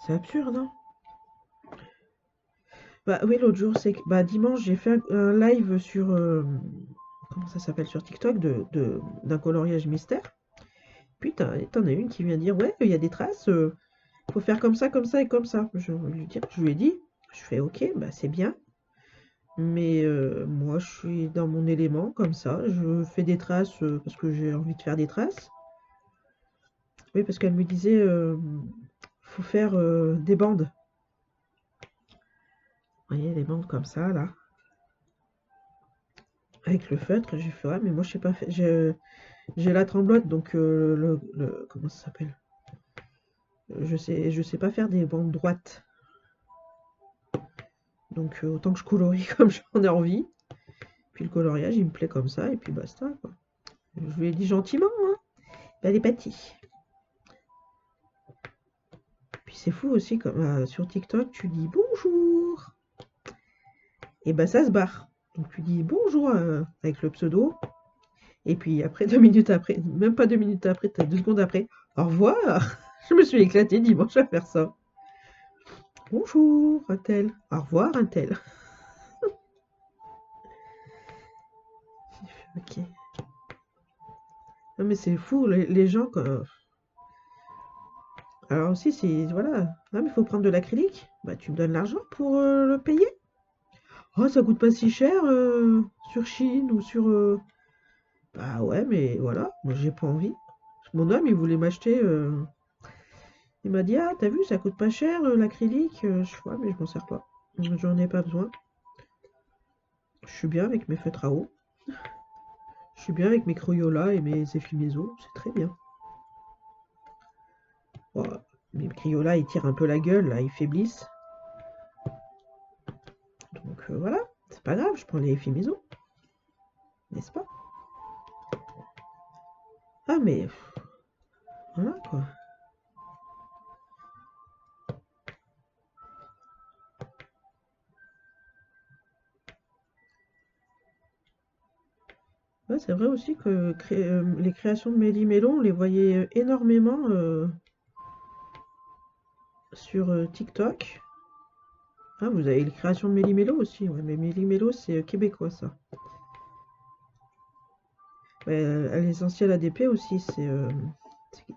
absurde. Hein. Bah oui, l'autre jour, c'est que bah, dimanche, j'ai fait un live sur comment ça s'appelle sur TikTok d'un coloriage mystère. Puis t'en as une qui vient dire ouais, il y a des traces, faut faire comme ça et comme ça. Je lui ai dit, je fais ok, bah c'est bien. Mais moi, je suis dans mon élément, comme ça. Je fais des traces parce que j'ai envie de faire des traces. Oui, parce qu'elle me disait, faut faire des bandes. Vous voyez, des bandes comme ça, là. Avec le feutre, j'ai fait, ouais, mais moi, je sais pas faire. J'ai la tremblote, donc comment ça s'appelle? Je sais pas faire des bandes droites. Donc, autant que je colorie comme j'en ai envie. Puis le coloriage, il me plaît comme ça, et puis basta, quoi. Je lui ai dit gentiment, hein. Elle est bâtie. Puis c'est fou aussi, comme sur TikTok, tu dis bonjour. Et ben ça se barre. Donc tu dis bonjour avec le pseudo. Et puis après, 2 minutes après, même pas 2 minutes après, t'as 2 secondes après, au revoir. Je me suis éclatée dimanche à faire ça. Bonjour, un-tel. Au revoir, un-tel. Ok. Non, mais c'est fou, les gens. Alors aussi, c'est. Voilà. Ah, mais il faut prendre de l'acrylique. Bah, tu me donnes l'argent pour le payer. Oh, ça coûte pas si cher sur Chine ou sur. Bah ouais, mais voilà, moi j'ai pas envie. Mon homme, il voulait m'acheter. Il m'a dit, ah, t'as vu, ça coûte pas cher l'acrylique. Je vois, mais je m'en sers pas. J'en ai pas besoin. Je suis bien avec mes feutres à eau. Je suis bien avec mes Crayolas et mes Effimeso. C'est très bien. Bon, mes Crayolas, ils tirent un peu la gueule, là, ils faiblissent. Donc voilà, c'est pas grave, je prends les Effimeso. N'est-ce pas? Ah, mais voilà quoi. Ouais, c'est vrai aussi que les créations de Méli-Mélo, on les voyait énormément sur TikTok. Ah, vous avez les créations de Méli-Mélo aussi, ouais, mais Méli-Mélo, c'est québécois ça. Ouais, à l'essentiel ADP aussi,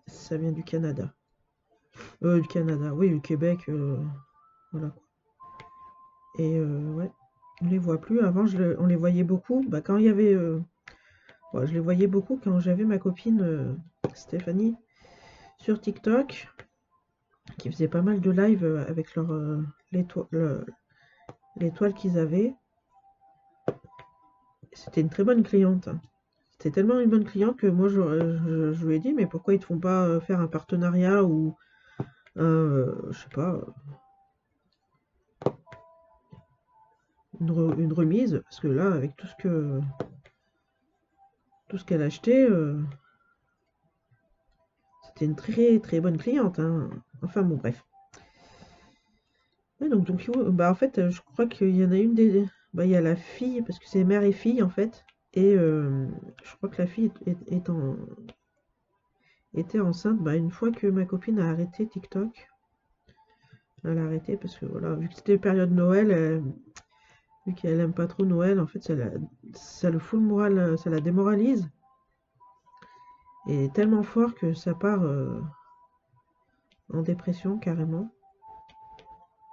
ça vient du Canada. Du Canada, oui, du Québec, voilà. Et ouais, on les voit plus. Avant, on les voyait beaucoup. Bah, quand il y avait, ouais, je les voyais beaucoup quand j'avais ma copine Stéphanie sur TikTok, qui faisait pas mal de live avec l'étoile qu'ils avaient. C'était une très bonne cliente, hein. C'était tellement une bonne cliente que moi je lui ai dit mais pourquoi ils te font pas faire un partenariat ou je sais pas une remise parce que là avec tout ce qu'elle achetait c'était une très très bonne cliente, hein. Enfin bon bref. Ouais, donc bah en fait je crois qu'il y en a une des bah il y a la fille parce que c'est mère et fille en fait et je crois que la fille était enceinte bah, une fois que ma copine a arrêté TikTok. Elle a arrêté parce que voilà, vu que c'était période Noël, vu qu'elle aime pas trop Noël, en fait, ça le fout le moral, ça la démoralise. Et tellement fort que ça part en dépression carrément.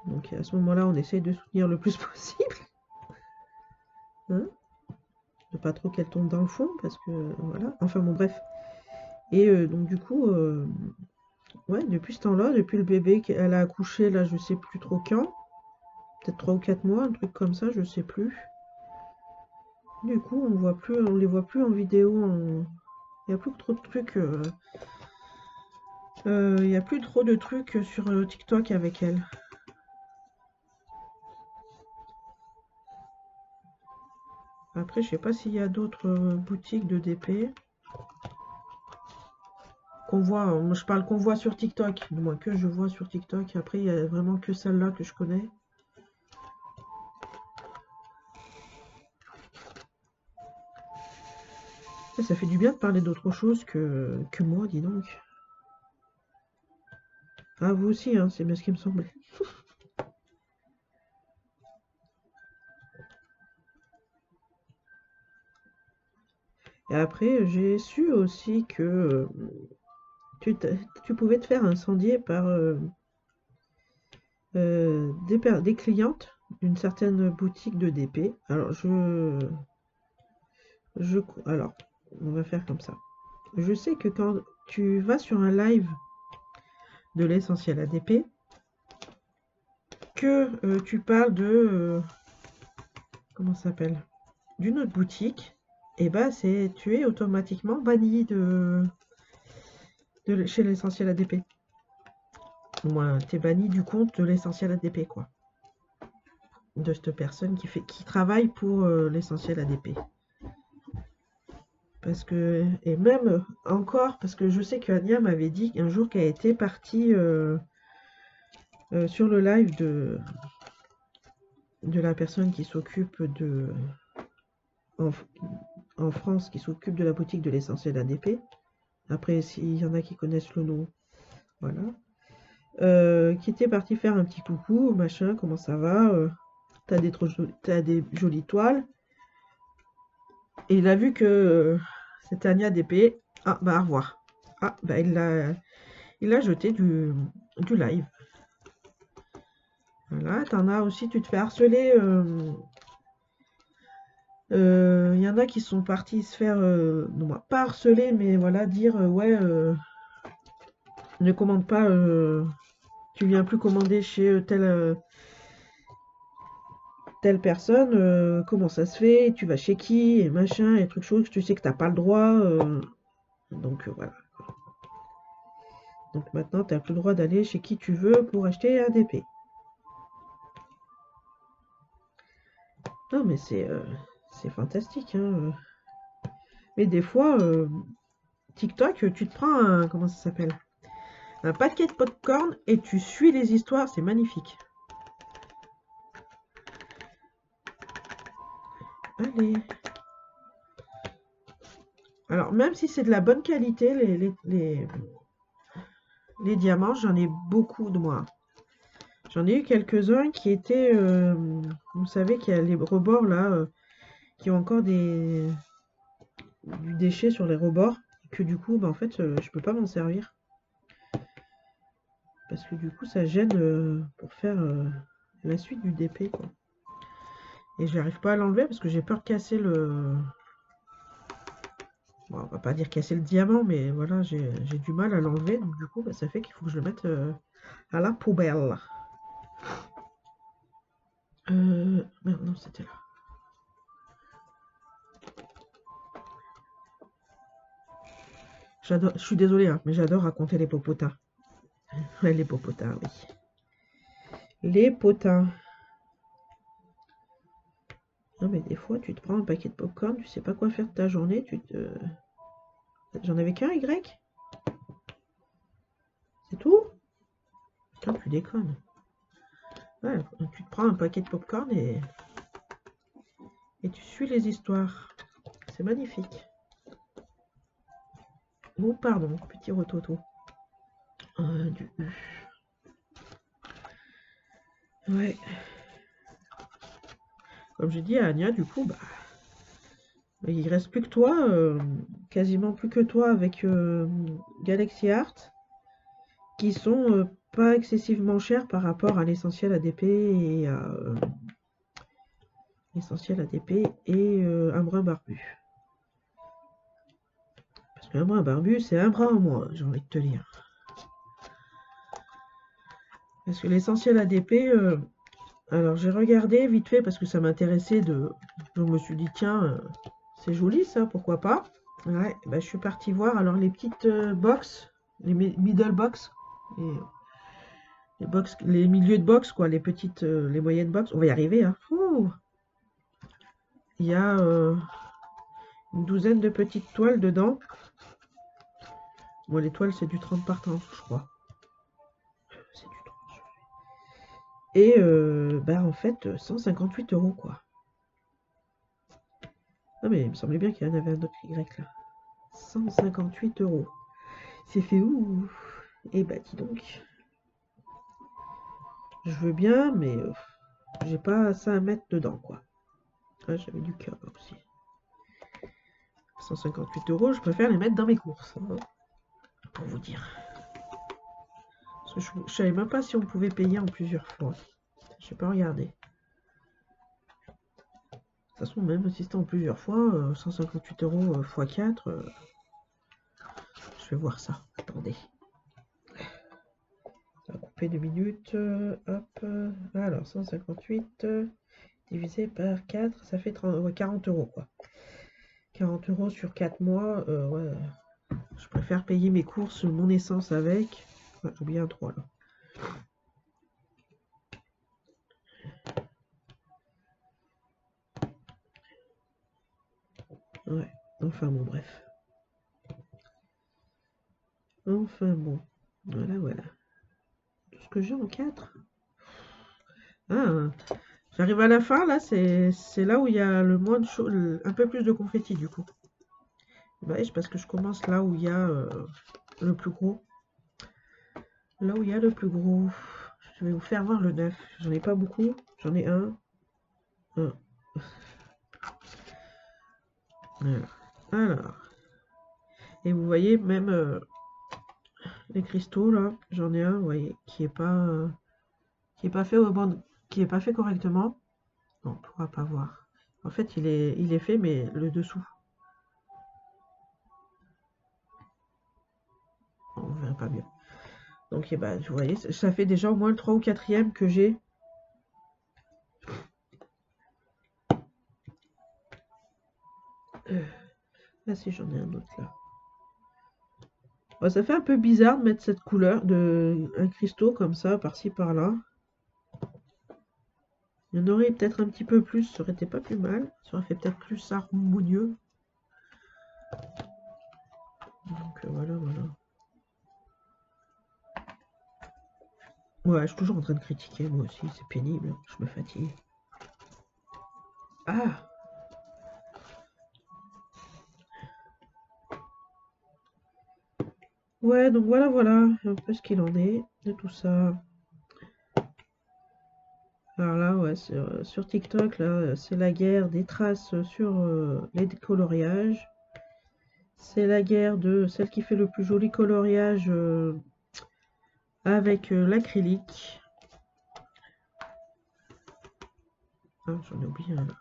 Donc à ce moment-là, on essaye de soutenir le plus possible, hein, de pas trop qu'elle tombe dans le fond, parce que voilà. Enfin bon, bref. Et donc du coup, ouais, depuis ce temps-là, depuis le bébé qu'elle a accouché, là, je sais plus trop quand, peut-être 3 ou 4 mois, un truc comme ça, je sais plus. Du coup, on les voit plus en vidéo. Il n'y a plus trop de trucs. Il y a plus trop de trucs sur TikTok avec elle. Après, je sais pas s'il y a d'autres boutiques de DP qu'on voit. Moi, je parle qu'on voit sur TikTok, du moins que je vois sur TikTok. Après, il y a vraiment que celle-là que je connais. Et ça fait du bien de parler d'autre chose que moi, dis donc. Ah, vous aussi, hein, c'est bien ce qui me semblait. Et après, j'ai su aussi que tu pouvais te faire incendier par des clientes d'une certaine boutique de DP. Alors, alors, on va faire comme ça. Je sais que quand tu vas sur un live de l'essentiel ADP, que tu parles de, comment ça s'appelle, d'une autre boutique, et bah tu es automatiquement banni chez l'essentiel ADP. Au moins, tu es banni du compte de l'essentiel ADP, quoi. De cette personne qui travaille pour l'essentiel ADP. Parce que, et même encore, parce que je sais qu'Ania m'avait dit un jour qu'elle était partie sur le live de la personne qui s'occupe en, en France, qui s'occupe de la boutique de l'essentiel ADP. Après, s'il y en a qui connaissent le nom, voilà. qui était parti faire un petit coucou, machin, comment ça va, t'as des jolies toiles. Et il a vu que c'était Ania DP. Ah, bah, au revoir. Ah, bah, il a jeté du live. Voilà, t'en as aussi, tu te fais harceler. Il y en a qui sont partis se faire, non, pas harceler, mais voilà, dire, ouais, ne commande pas, tu viens plus commander chez telle personne, comment ça se fait, tu vas chez qui, et machin, et trucs choses, tu sais que t'as pas le droit, donc voilà. Donc maintenant, tu n'as plus le droit d'aller chez qui tu veux pour acheter un DP. Non, mais c'est fantastique, hein. Mais des fois, TikTok, tu te prends un, comment ça s'appelle? Un paquet de popcorn et tu suis les histoires, c'est magnifique. Allez. Alors, même si c'est de la bonne qualité, les diamants, j'en ai beaucoup de moi. J'en ai eu quelques-uns qui étaient, vous savez qu'il y a les rebords là, qui ont encore du déchet sur les rebords, que du coup, bah, en fait, je peux pas m'en servir. Parce que du coup, ça gêne pour faire la suite du DP, quoi. Et j'arrive pas à l'enlever parce que j'ai peur de casser le... Bon, on va pas dire casser le diamant, mais voilà, j'ai du mal à l'enlever. Donc du coup, bah, ça fait qu'il faut que je le mette à la poubelle. Merde, non, c'était là. J'adore, je suis désolée, hein, mais j'adore raconter les popotins. Ouais, les popotins, oui. Les potins. Non, mais des fois, tu te prends un paquet de popcorn, tu sais pas quoi faire de ta journée, J'en avais qu'un, Y? C'est tout? Putain, tu déconnes. Ouais, tu te prends un paquet de popcorn et tu suis les histoires. C'est magnifique. Oh, pardon, petit rototo. Du U. Ouais. Comme j'ai dit à Anya, du coup, bah, il reste plus que toi, quasiment plus que toi avec Galaxy Art, qui sont pas excessivement chers par rapport à l'essentiel ADP et à un brun barbu. Parce qu'un brin barbu, c'est un brin en moins, j'ai envie de te dire. Parce que l'essentiel ADP, alors j'ai regardé vite fait parce que ça m'intéressait je me suis dit, tiens, c'est joli ça, pourquoi pas. Ouais, bah, je suis partie voir alors les petites box, les middle box, les milieux de box, quoi, les petites, les moyennes box. On va y arriver, hein. Ouh. Il y a une douzaine de petites toiles dedans. Bon, les toiles, c'est du 30 par 30, je crois. C'est du 30. Et bah en fait, 158 €, quoi. Ah, mais il me semblait bien qu'il y en avait un autre Y là. 158 €. C'est fait où? Eh bah dis donc. Je veux bien, mais j'ai pas ça à mettre dedans, quoi. Ah, j'avais du cœur aussi. 158 €, je préfère les mettre dans mes courses, hein, pour vous dire. Parce que je savais même pas si on pouvait payer en plusieurs fois. Je n'ai pas regardé. De toute façon, même si c'était en plusieurs fois, 158 € x 4, je vais voir ça. Attendez. Ça va couper 2 minutes. Hop. Alors, 158 divisé par 4, ça fait 40 €, quoi. 40 € sur 4 mois, ouais. Je préfère payer mes courses, mon essence avec. Ouais, j'ai oublié un 3 là. Ouais, enfin bon, bref. Enfin bon, voilà, voilà. Tout ce que j'ai en 4. Ah, j'arrive à la fin, là, c'est là où il y a le moins de choses, un peu plus de confetti, du coup. Bah, c'est parce que je commence là où il y a le plus gros. Là où il y a le plus gros. Je vais vous faire voir le 9. J'en ai pas beaucoup. J'en ai un. Voilà. Alors. Et vous voyez même les cristaux là. J'en ai un, vous voyez, qui est pas fait au bon, qui est pas fait correctement. Non, on pourra pas voir. En fait, il est fait, mais le dessous. On verra pas bien. Donc, eh ben, vous voyez, ça fait déjà au moins le 3 ou 4e que j'ai. Ah si, j'en ai un autre là. Bon, ça fait un peu bizarre de mettre cette couleur de un cristaux comme ça, par-ci par-là. Il y en aurait peut-être un petit peu plus, ça aurait été pas plus mal. Ça aurait fait peut-être plus harmonieux. Donc voilà, voilà. Ouais, je suis toujours en train de critiquer, moi aussi, c'est pénible, je me fatigue. Ah! Ouais, donc voilà, voilà, un peu ce qu'il en est de tout ça. Alors là, ouais, sur TikTok, là, c'est la guerre des traces sur les coloriages. C'est la guerre de celle qui fait le plus joli coloriage avec l'acrylique. Ah, j'en ai oublié un là.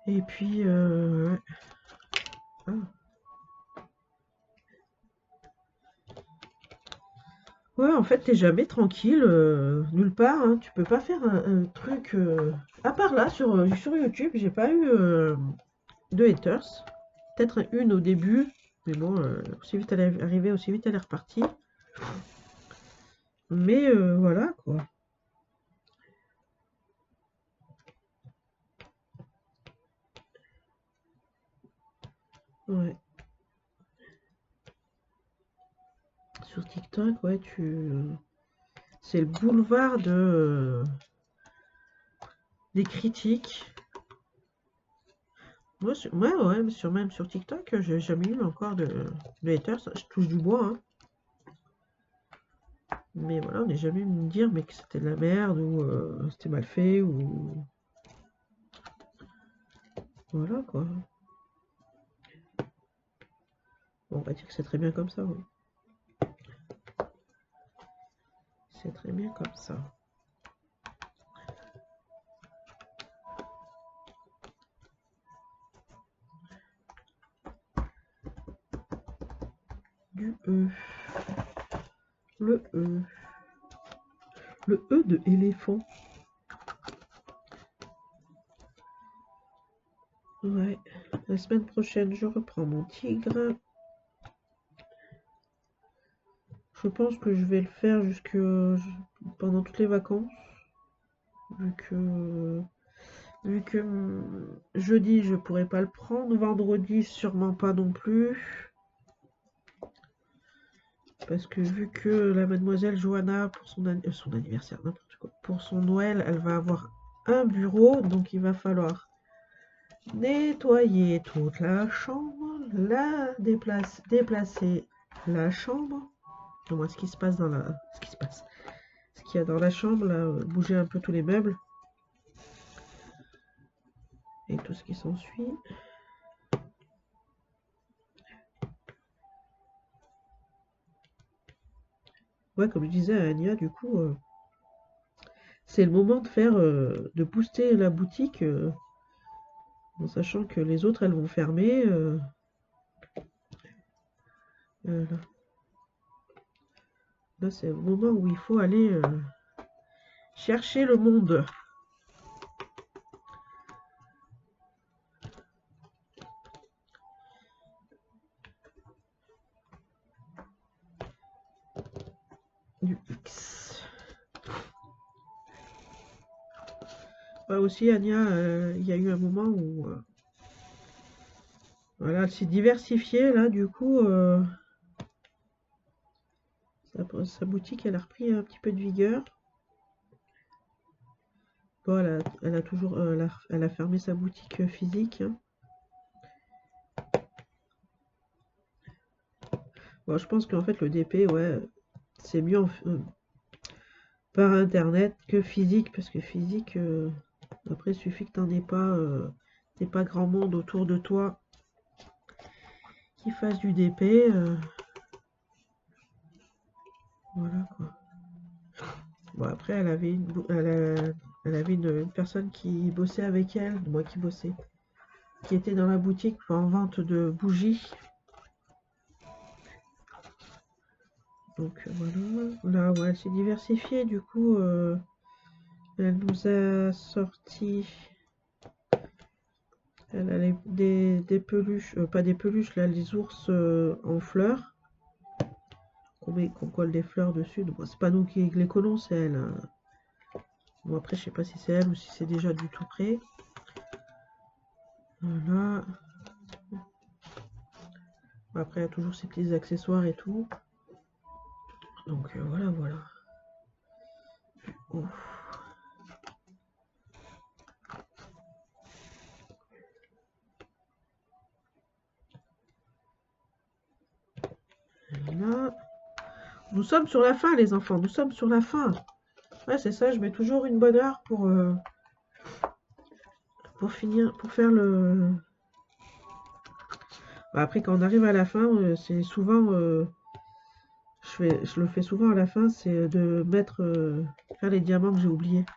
Et puis, ouais. Ah. Ouais, en fait, t'es jamais tranquille, nulle part, hein. Tu peux pas faire un truc. À part là, sur YouTube, j'ai pas eu de haters. Peut-être une au début, mais bon, aussi vite elle est arrivée, aussi vite elle est repartie. Mais voilà quoi. Ouais. Sur TikTok, ouais, c'est le boulevard des critiques. Moi, ouais, même sur TikTok, j'ai jamais eu encore de haters. Je touche du bois, hein. Mais voilà, on n'est jamais venu me dire mais que c'était de la merde ou c'était mal fait ou voilà quoi. Bon, on va dire que c'est très bien comme ça, oui. C'est très bien comme ça. Du E. Le E. Le E de éléphant. Ouais. La semaine prochaine, je reprends mon tigre. Je pense que je vais le faire pendant toutes les vacances. Vu que jeudi, je pourrais pas le prendre. Vendredi, sûrement pas non plus. Parce que vu que la mademoiselle Johanna, pour son anniversaire, n'importe quoi, pour son Noël, elle va avoir un bureau, donc il va falloir nettoyer toute la chambre, déplacer la chambre. Au moins, ce qui se passe ce qu'il y a dans la chambre, là, bouger un peu tous les meubles et tout ce qui s'ensuit. Ouais, comme je disais à Anya, du coup, c'est le moment de de booster la boutique, en sachant que les autres, elles vont fermer. Là, là c'est le moment où il faut aller chercher le monde. Du X. Ouais, aussi, Anya, il y a eu un moment où voilà, elle s'est diversifiée, là, du coup, sa boutique, elle a repris un petit peu de vigueur. Bon, elle a toujours, elle a fermé sa boutique physique, hein. Bon, je pense qu'en fait, le DP, ouais, c'est mieux par internet que physique, parce que physique, après, il suffit que t'aies pas grand monde autour de toi qui fasse du DP. Voilà quoi. Bon, après, elle avait une personne qui bossait avec elle, moi qui bossais, qui était dans la boutique en vente de bougies. Donc voilà. Là, ouais, elle s'est diversifiée, du coup, elle nous a sorti. Elle a des peluches, pas des peluches, là, les ours en fleurs. Qu'on colle des fleurs dessus. Bon, c'est pas nous qui les collons, c'est elle, hein. Bon, après, je sais pas si c'est elle ou si c'est déjà du tout prêt. Voilà. Après, il y a toujours ces petits accessoires et tout. Donc voilà, voilà. Ouf. Là. Nous sommes sur la fin, les enfants. Nous sommes sur la fin. Ouais, c'est ça. Je mets toujours une bonne heure pour finir, pour faire le. Bah, après, quand on arrive à la fin, c'est souvent. Je le fais souvent à la fin, c'est de mettre. Faire les diamants que j'ai oubliés.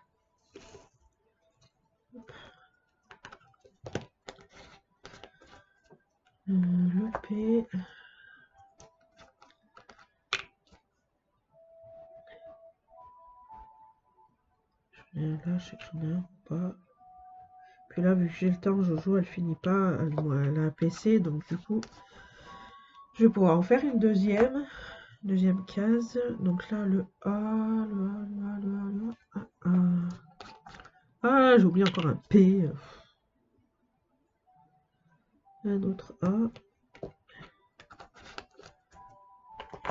Le P. Là, je sais que j'en ai un pas. Puis là, vu que j'ai le temps, Jojo, elle finit pas. Elle a un PC, donc du coup, je vais pouvoir en faire une deuxième case. Donc là, le A, le A, le A, le A, le A. Ah, j'ai oublié encore un P. Un autre A.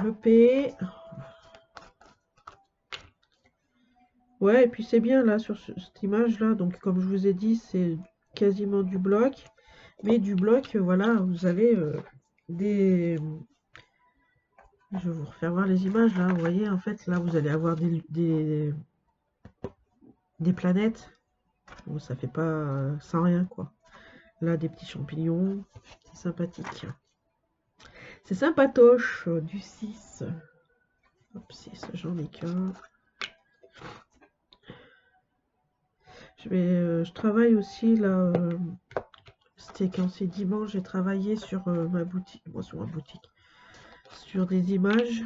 Le P. Ouais, et puis c'est bien là sur cette image là. Donc, comme je vous ai dit, c'est quasiment du bloc. Mais du bloc, voilà, vous avez des. Je vais vous refaire voir les images là. Vous voyez, en fait, là, vous allez avoir des planètes. Bon, ça fait pas sans rien quoi. Là, des petits champignons. C'est sympathique. C'est sympatoche. Du 6. Hop, 6, j'en ai qu'un. Je travaille aussi là. C'était quand c'est dimanche, j'ai travaillé sur ma boutique. Moi, sur ma boutique. Sur des images.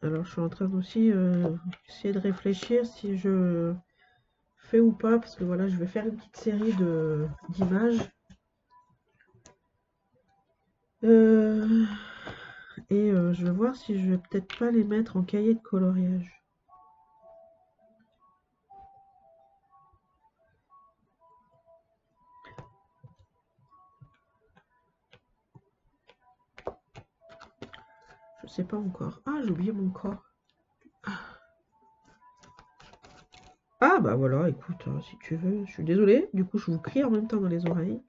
Alors, je suis en train aussi essayer de réfléchir si je fais ou pas. Parce que voilà, je vais faire une petite série d'images. Et je vais voir si je vais peut-être pas les mettre en cahier de coloriage. Je sais pas encore. Ah, j'ai oublié mon corps. Ah bah voilà, écoute, si tu veux. Je suis désolée, du coup je vous crie en même temps dans les oreilles.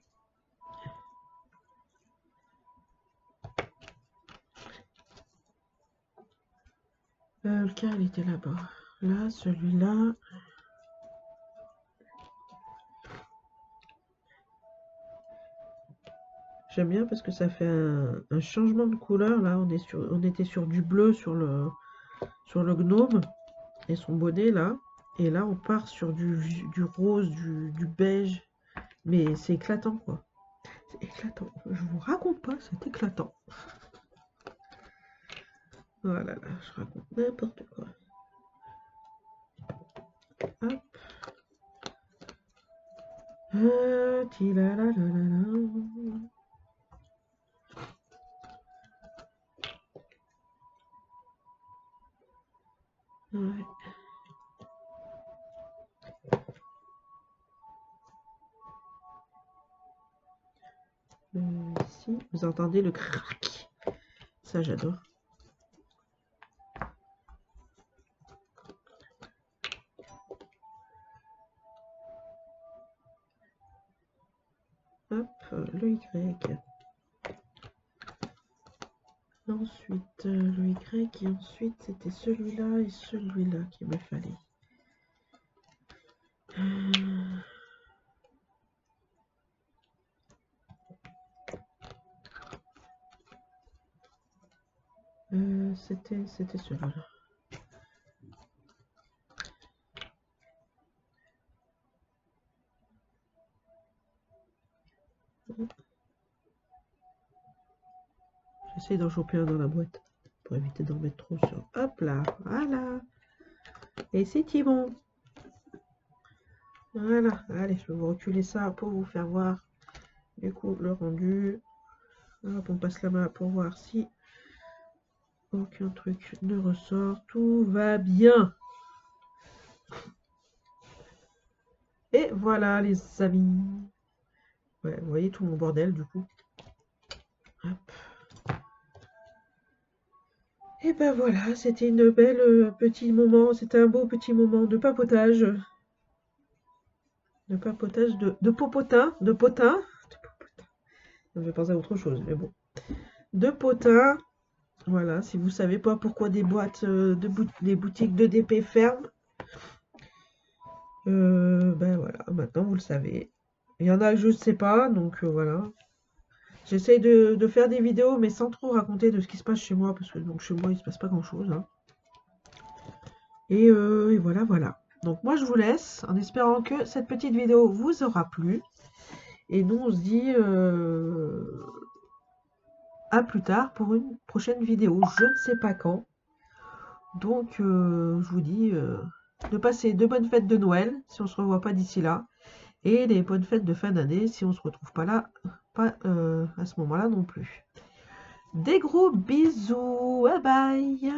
Lequel il était là-bas? Là, celui-là. J'aime bien parce que ça fait un changement de couleur. Là, on était sur du bleu sur le gnome et son bonnet là. Et là, on part sur du rose, du beige. Mais c'est éclatant quoi. C'est éclatant. Je vous raconte pas, c'est éclatant. Voilà, là, je raconte n'importe quoi. Hop. Ouais. Ici, vous entendez le crack. Ça, j'adore. Hop. le Y. Ensuite, le Y, et ensuite, c'était celui-là et celui-là qu'il me fallait. C'était celui-là. J'essaie d'en choper un dans la boîte pour éviter d'en mettre trop sur. Hop là, voilà. Et c'est bon. Voilà, allez, je vais vous reculer ça pour vous faire voir du coup le rendu. Hop, on passe la main pour voir si aucun truc ne ressort. Tout va bien. Et voilà les amis. Ouais, vous voyez tout mon bordel du coup. Hop. Et ben voilà, c'était une belle petit moment, c'était un beau petit moment de papotage. De papotage, de popotin, de potin. Ça me fait penser à autre chose, mais bon. De potin. Voilà, si vous savez pas pourquoi des boîtes, des boutiques de DP ferment, ben voilà, maintenant vous le savez. Il y en a, je ne sais pas, donc voilà. J'essaye de faire des vidéos, mais sans trop raconter de ce qui se passe chez moi, parce que donc chez moi, il se passe pas grand-chose. Hein. Et voilà, voilà. Donc moi, je vous laisse, en espérant que cette petite vidéo vous aura plu. Et nous, on se dit à plus tard pour une prochaine vidéo. Je ne sais pas quand. Donc, je vous dis de passer de bonnes fêtes de Noël, si on ne se revoit pas d'ici là. Et des bonnes fêtes de fin d'année, si on ne se retrouve pas là, pas à ce moment-là non plus. Des gros bisous, bye bye.